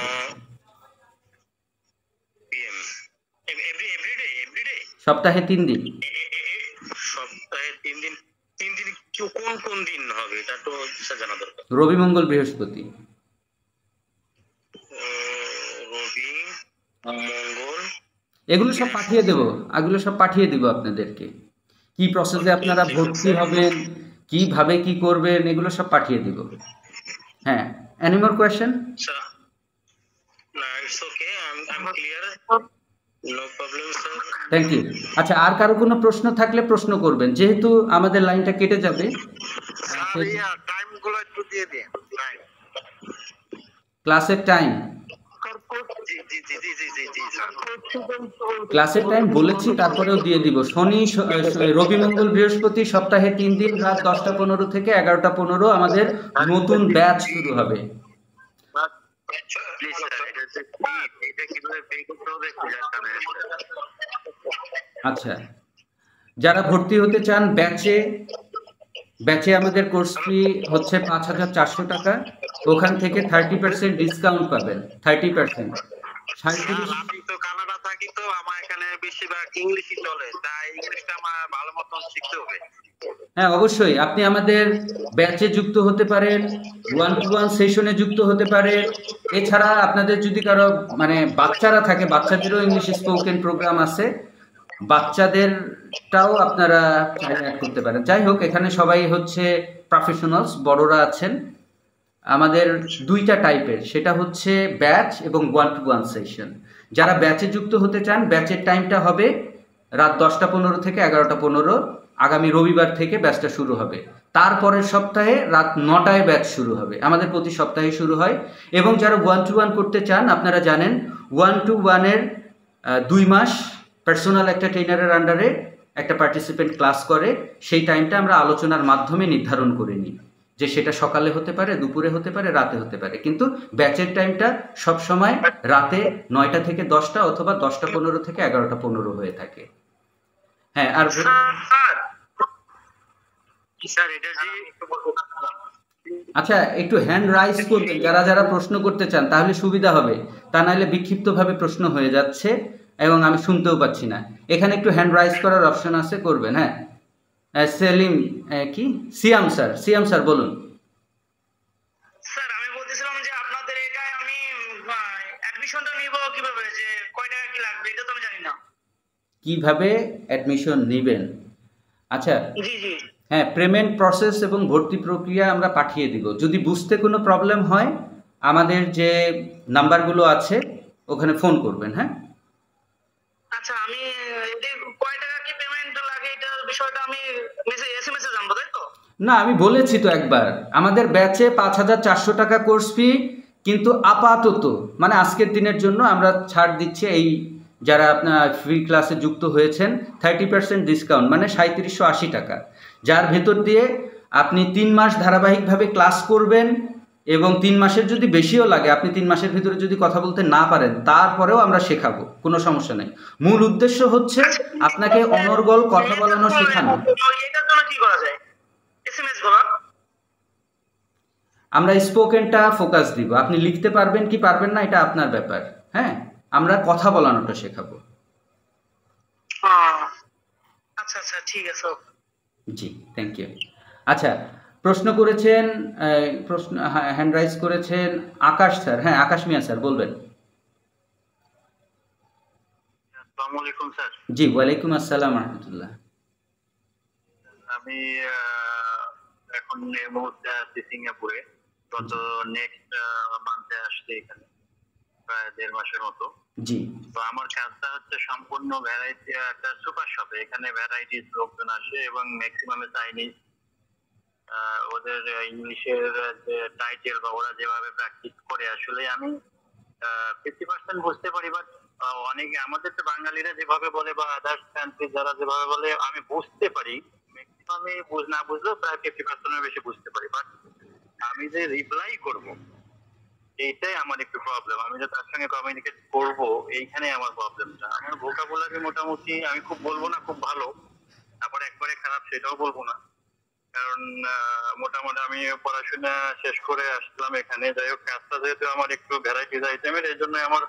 [SPEAKER 1] সপ্তাহে 3 দিন।
[SPEAKER 2] সপ্তাহে 3 দিন? 3 দিন কোন কোন দিন হবে এটা তো জানা দরকার।
[SPEAKER 1] রবি মঙ্গল বৃহস্পতি।
[SPEAKER 2] রবি মঙ্গল
[SPEAKER 1] এগুলো সব পাঠিয়ে দেব আপনাদেরকে। কি প্রসেসে আপনারা ভর্তি হবেন, কিভাবে কি করবেন, এগুলো সব পাঠিয়ে দেব। হ্যাঁ, এনি মোর কোয়েশ্চেন?
[SPEAKER 2] না, it's okay, I am clear, no problem sir.
[SPEAKER 1] Thank you. আচ্ছা, আর কারো কোনো প্রশ্ন থাকলে প্রশ্ন করবেন, যেহেতু আমাদের লাইনটা কেটে যাবে।
[SPEAKER 2] টাইমগুলো একটু দিয়ে দিন,
[SPEAKER 1] ক্লাসের টাইম। ক্লাসের টাইম বলেছি, তারপরেও দিয়ে দিব। রবি মঙ্গল বৃহস্পতি সপ্তাহে 3 দিন রাত 10টা 15 থেকে 11টা 15 আমাদের নতুন ব্যাচ শুরু হবে। আচ্ছা, যারা ভর্তি হতে চান ব্যাচে আমাদের কোর্স ফি হচ্ছে 5,400 টাকা। ওখান থেকে 30% ডিসকাউন্ট পাবেন। 30%।
[SPEAKER 2] কানাডা থাকি তো, আমার এখানে বেশিরভাগ ইংলিশই চলে, তাই ইংলিশটা আমার ভালো মতন শিখতে হবে।
[SPEAKER 1] হ্যাঁ, অবশ্যই আপনি আমাদের ব্যাচে যুক্ত হতে পারেন, 1-to-1 সেশনে যুক্ত হতে পারেন। এছাড়া আপনাদের যদি কারো মানে বাচ্চারা থাকে, বাচ্চাদেরও ইংলিশ স্পোকেন প্রোগ্রাম আছে, বাচ্চাদেরটাও আপনারা অ্যাড করতে পারেন। যাই হোক, এখানে সবাই হচ্ছে প্রফেশনালস, বড়রা আছেন। আমাদের 2টা টাইপের, সেটা হচ্ছে ব্যাচ এবং 1-to-1 সেশন। যারা ব্যাচে যুক্ত হতে চান, ব্যাচের টাইমটা হবে রাত 10টা 15 থেকে 11টা 15। আগামী রবিবার থেকে ব্যাচটা শুরু হবে। তারপরের সপ্তাহে রাত 9টায় ব্যাচ শুরু হবে। আমাদের প্রতি সপ্তাহে শুরু হয়। এবং যারা 1-to-1 করতে চান, আপনারা জানেন 1-to-1-এর 2 মাস পার্সোনাল একটা ট্রেনারের আন্ডারে একটা পার্টিসিপেন্ট ক্লাস করে। সেই টাইমটা আমরা আলোচনার মাধ্যমে নির্ধারণ করে নিই, যে সেটা সকালে হতে পারে, দুপুরে হতে পারে, রাতে হতে পারে, কিন্তু ব্যাচের টাইমটা সবসময় রাতে 9টা থেকে 10টা অথবা 10টা 15 থেকে 11টা 15 হয়ে থাকে। হ্যাঁ, আর আচ্ছা, একটু হ্যান্ড রাইজ করবেন যারা যারা প্রশ্ন করতে চান, তাহলে সুবিধা হবে। তা নাহলে বিক্ষিপ্তভাবে প্রশ্ন হয়ে যাচ্ছে এবং আমি শুনতেও পাচ্ছি না। এখানে একটু হ্যান্ড রাইজ করার অপশন আছে, করবেন। হ্যাঁ, সেলিম কি সিয়াম স্যার বলুন।
[SPEAKER 2] স্যার, আমি বলতেছিলাম যে আপনাদের এটায় আমি অ্যাডমিশনটা নিব কিভাবে, যে কয় টাকা কি লাগবে এটা তো আমি জানি না।
[SPEAKER 1] কিভাবে অ্যাডমিশন নেবেন? আচ্ছা,
[SPEAKER 2] জি জি,
[SPEAKER 1] হ্যাঁ, পেমেন্ট প্রসেস এবং ভর্তি প্রক্রিয়া আমরা পাঠিয়ে দিব। যদি বুঝতে কোনো প্রবলেম হয়, আমাদের যে নাম্বারগুলো আছে ওখানে ফোন করবেন। হ্যাঁ,
[SPEAKER 2] আচ্ছা, আমি কয় টাকা কি পেমেন্ট লাগে এটা বিষয়টা আমি এসএমএস-এ জানবো, তাই তো?
[SPEAKER 1] না, আমি বলেছি তো একবার, আমাদের ব্যাচে 5,400 টাকা কোর্স ফি, কিন্তু আপাতত মানে আজকের দিনের জন্য আমরা ছাড় দিচ্ছি। এই যারা আপনার ফ্রি ক্লাসে যুক্ত হয়েছেন, 30% ডিসকাউন্ট, মানে 3780 টাকা, যার ভেতর দিয়ে আপনি 3 মাস ধারাবাহিকভাবে ক্লাস করবেন। এবং 3 মাসের যদি বেশিও লাগে, আপনি 3 মাসের ভিতরে যদি কথা বলতে না পারেন, তারপরেও আমরা শেখাবো, কোনো সমস্যা নেই। মূল উদ্দেশ্য হচ্ছে আপনাকে অনর্গল কথা বলানো শেখানো।
[SPEAKER 2] এটার জন্য কি করা যায়? এসএমএস করা?
[SPEAKER 1] আমরা স্পোকেনটা ফোকাস দিব। আপনি লিখতে পারবেন কি পারবেন না এটা আপনার ব্যাপার। হ্যাঁ, আমরা কথা বলানোটা শেখাবো।
[SPEAKER 2] ঠিক আছে।
[SPEAKER 1] জি, থ্যাংক ইউ। আচ্ছা, প্রশ্ন করেছেন, প্রশ্ন হ্যান্ড রাইজ করেছেন আকাশ স্যার। হ্যাঁ, আকাশ মিয়া স্যার বলবেন।
[SPEAKER 2] আসসালামু আলাইকুম স্যার।
[SPEAKER 1] জি, ওয়ালাইকুম আসসালাম রহমতুল্লাহ।
[SPEAKER 2] আমি এখন এই মুহূর্তে আছি সিঙ্গাপুরে। গত নেক্সট মান্থে আসছি এখানে, প্রায় 1.5 মাসের মতো।
[SPEAKER 1] জি।
[SPEAKER 2] তো আমার কাজটা হচ্ছে সম্পূর্ণ ভ্যারাইটি, একটা সুপার শপে। এখানে ভ্যারাইটিস লোকজন আসে এবং ম্যাক্সিমামে চাইনিজ। ওদের ইংলিশের যে টাইটেল বা ওরা যেভাবে প্র্যাকটিস করে, আসলে আমি 50% বুঝতে পারি, বাট অনেকে আমাদের তো বাঙালিরা যেভাবে বলে বা আদার্স কান্ট্রি যারা যেভাবে বলে আমি বুঝতে পারি। ম্যাক্সিমামে না বুঝলেও প্রায় 50% বেশি বুঝতে পারি, বাট আমি যে রিপ্লাই করব এইটাই আমার একটু প্রবলেম। আমি যে তার সঙ্গে কমিউনিকেট করব, এইখানে আমার প্রবলেমটা। আমার ভোকাবুলারি মোটামুটি, আমি খুব বলবো না খুব ভালো, তারপর একবারে খারাপ সেটাও বলবো না, কারণ মোটামুটি আমি পড়াশোনা শেষ করে আসলাম এখানে। যাই হোক, কাজটা যেহেতু আমার একটু ভ্যারাইটিস আইটেমের, এই জন্য আমার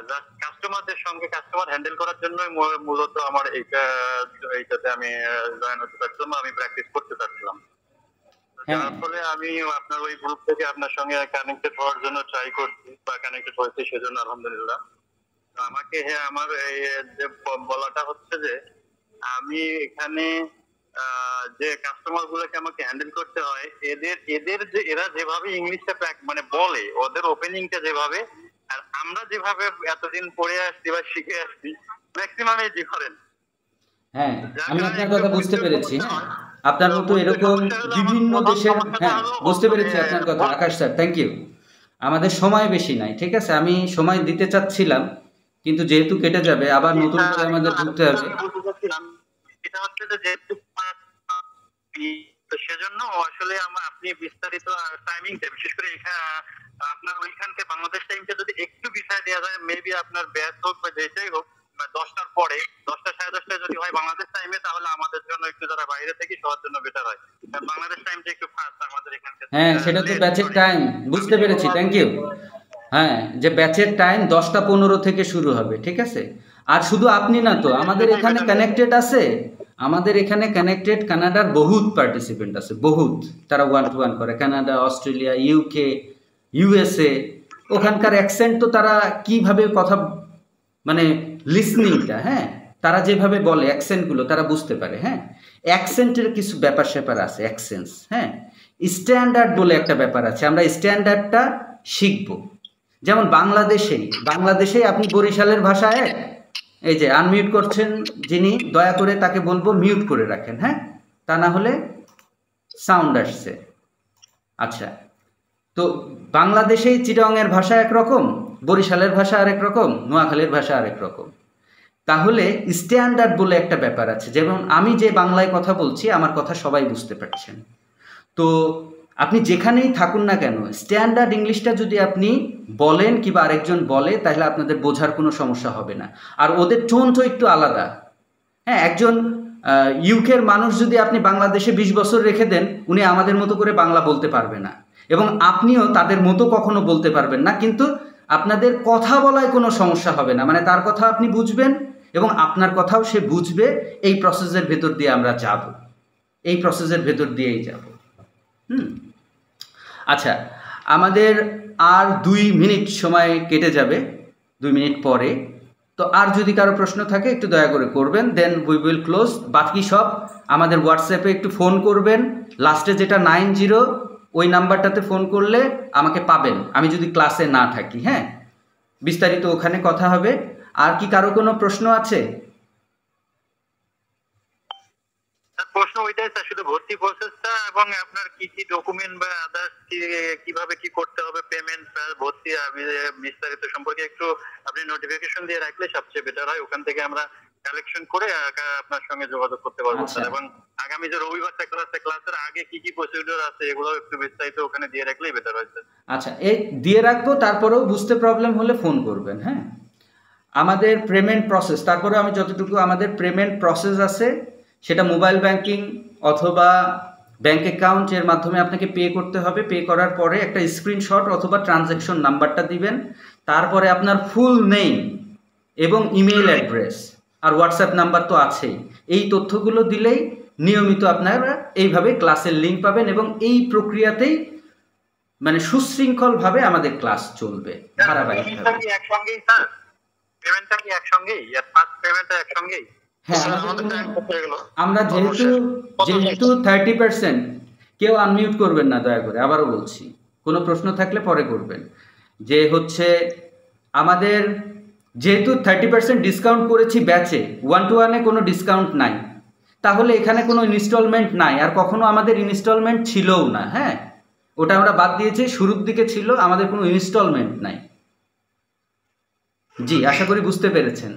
[SPEAKER 2] জাস্ট কাস্টমারদের সঙ্গে কাস্টমার হ্যান্ডেল করার জন্য মূলত আমার এইটাতে আমি জয়েন হতে পারছিলাম, আমি প্র্যাকটিস করতে পারছিলাম। যার ফলে আমি আপনার ওই গ্রুপ থেকে আপনার সঙ্গে কানেক্টেড হওয়ার জন্য ট্রাই করছি বা কানেক্টেড হয়েছি, সেজন্য আলহামদুলিল্লাহ। আমাকে আমার এই যে বলাটা হচ্ছে যে আমি এখানে যে কাস্টমার গুলোকে আমাকে হ্যান্ডেল করতে হয়, এদের যে এরা যেভাবে ইংলিশটা মানে বলে, ওদের ওপেনিংটা যেভাবে, আর আমরা যেভাবে এতদিন পড়ে আসছি বা শিখে আসছি, ম্যাক্সিমামই ডিফারেন্ট।
[SPEAKER 1] হ্যাঁ, আমি আপনার কথা বুঝতে পেরেছি। হ্যাঁ, আপনার মতো এরকম বিভিন্ন দেশের, হ্যাঁ বুঝতে পেরেছি আপনার কথা আকাশ স্যার, থ্যাংক ইউ। আমাদের সময় বেশি নাই, ঠিক আছে? আমি সময় দিতে চাচ্ছিলাম, কিন্তু যেহেতু কেটে যাবে, আবার নতুন করে আমাদের ঢুকতে হবে।
[SPEAKER 2] এটা হচ্ছে যে সেজন্য আসলে আপনি বিস্তারিত টাইমিংটা, বিশেষ করে আপনার ওইখানকে বাংলাদেশ টাইমটা যদি একটু বিষয় দেওয়া যায়, মেবি আপনার ব্যাচ হোক বা যেটাই হোক, 10টার পরে 10টা 10:30 যদি হয় বাংলাদেশ টাইমে, তাহলে আমাদের জন্য একটু যারা বাইরে থেকে সবার জন্য বেটার হয়। বাংলাদেশ টাইমটা একটু ফাস্ট আমাদের এখানকার।
[SPEAKER 1] হ্যাঁ, সেটা তো ব্যাচের টাইম, বুঝতে পেরেছি, থ্যাংক ইউ। হ্যাঁ, যে ব্যাচের টাইম 10টা 15 থেকে শুরু হবে, ঠিক আছে? আর শুধু আপনি না তো, আমাদের এখানে কানেক্টেড আছে, আমাদের এখানে কানেক্টেড কানাডার বহুত পার্টিসিপেন্ট আছে, বহুত। তারা 1-to-1 করে, কানাডা, অস্ট্রেলিয়া, ইউকে, ইউএসএ। ওখানকার অ্যাকসেন্ট তো তারা কিভাবে কথা, মানে লিসনিংটা, হ্যাঁ তারা যেভাবে বলে অ্যাকসেন্টগুলো তারা বুঝতে পারে। হ্যাঁ, অ্যাকসেন্টের কিছু ব্যাপার স্যাপার আছে, অ্যাকসেন্স। হ্যাঁ, স্ট্যান্ডার্ড বলে একটা ব্যাপার আছে, আমরা স্ট্যান্ডার্ডটা শিখব। যেমন বাংলাদেশেই আপনি বরিশালের ভাষায়, এই যে আনমিউট করছেন যিনি, দয়া করে তাকে বলবো মিউট করে রাখেন, হ্যাঁ, তা না হলে সাউন্ড আসছে। আচ্ছা, তো বাংলাদেশেই চিটাগংয়ের ভাষা একরকম, বরিশালের ভাষা আরেক রকম, নোয়াখালীর ভাষা আরেক রকম। তাহলে স্ট্যান্ডার্ড বলে একটা ব্যাপার আছে। যেমন আমি যে বাংলায় কথা বলছি, আমার কথা সবাই বুঝতে পারছেন। তো আপনি যেখানেই থাকুন না কেন, স্ট্যান্ডার্ড ইংলিশটা যদি আপনি বলেন কিংবা আরেকজন বলে, তাহলে আপনাদের বোঝার কোনো সমস্যা হবে না। আর ওদের টোন তো একটু আলাদা। হ্যাঁ, একজন ইউকের মানুষ যদি আপনি বাংলাদেশে 20 বছর রেখে দেন, উনি আমাদের মতো করে বাংলা বলতে পারবে না, এবং আপনিও তাদের মতো কখনো বলতে পারবেন না। কিন্তু আপনাদের কথা বলায় কোনো সমস্যা হবে না, মানে তার কথা আপনি বুঝবেন এবং আপনার কথাও সে বুঝবে। এই প্রসেসের ভেতর দিয়ে আমরা যাব, এই প্রসেসের ভেতর দিয়েই যাব। আচ্ছা, আমাদের আর 2 মিনিট সময় কেটে যাবে, 2 মিনিট পরে। তো আর যদি কারো প্রশ্ন থাকে একটু দয়া করে করবেন, দেন উই উইল ক্লোজ। বাকি সব আমাদের হোয়াটসঅ্যাপে একটু ফোন করবেন, লাস্টে যেটা 90, ওই নাম্বারটাতে ফোন করলে আমাকে পাবেন, আমি যদি ক্লাসে না থাকি। হ্যাঁ, বিস্তারিত ওখানে কথা হবে। আর কি কারো কোনো প্রশ্ন আছে?
[SPEAKER 2] প্রশ্ন ওইটাই স্যার, শুধু ভর্তি প্রসেসটা এবং আপনার কি কি ডকুমেন্ট বা আদার্স কিভাবে কি করতে হবে, পেমেন্ট, ভর্তি, বিস্তারিত সম্পর্কে একটু আপনি নোটিফিকেশন দিয়ে রাখলে সবচেয়ে বেটার হয়। ওখান থেকে আমরা কালেকশন করে আপনার সঙ্গে যোগাযোগ করতে পারবো স্যার। এবং আগামী যে রবিবারটা ক্লাসের আগে কি কি প্রসিডিউর আছে, এগুলো একটু বিস্তারিত ওখানে দিয়ে রাখলেই বেটার হয় স্যার।
[SPEAKER 1] আচ্ছা, এই দিয়ে রাখবো, তারপরেও বুঝতে প্রবলেম হলে ফোন করবেন। হ্যাঁ, আমাদের পেমেন্ট প্রসেস, তারপরে আমি যতটুকু আমাদের পেমেন্ট প্রসেস আছে, সেটা মোবাইল ব্যাংকিং অথবা ব্যাংক অ্যাকাউন্টের মাধ্যমে আপনাকে পে করতে হবে। পে করার পরে একটা স্ক্রিনশট অথবা ট্রানজ্যাকশন নাম্বারটা দিবেন, তারপরে আপনার ফুল নেম এবং ইমেল অ্যাড্রেস আর হোয়াটসঅ্যাপ নাম্বার তো আছেই, এই তথ্যগুলো দিলেই নিয়মিত আপনারা এইভাবে ক্লাসের লিঙ্ক পাবেন এবং এই প্রক্রিয়াতেই মানে সুশৃঙ্খলভাবে আমাদের ক্লাস চলবে ধারাবাহিকভাবে।
[SPEAKER 2] একসঙ্গেই স্যার, পেমেন্টটা কি একসঙ্গেই, ফার্স্ট পেমেন্টটা একসঙ্গেই?
[SPEAKER 1] হ্যাঁ, আমরা যেহেতু 30%, কেউ আনমিউট করবেন না দয়া করে, আবারও বলছি, কোনো প্রশ্ন থাকলে পরে করবেন। যে হচ্ছে আমাদের যেহেতু 30% ডিসকাউন্ট করেছি ব্যাচে, 1-to-1-এ কোনো ডিসকাউন্ট নাই, তাহলে এখানে কোনো ইনস্টলমেন্ট নাই, আর কখনো আমাদের ইনস্টলমেন্ট ছিলও না। হ্যাঁ, ওটা আমরা বাদ দিয়েছি, শুরুর দিকে ছিল, আমাদের কোনো ইনস্টলমেন্ট নাই। জি, আশা করি বুঝতে পেরেছেন।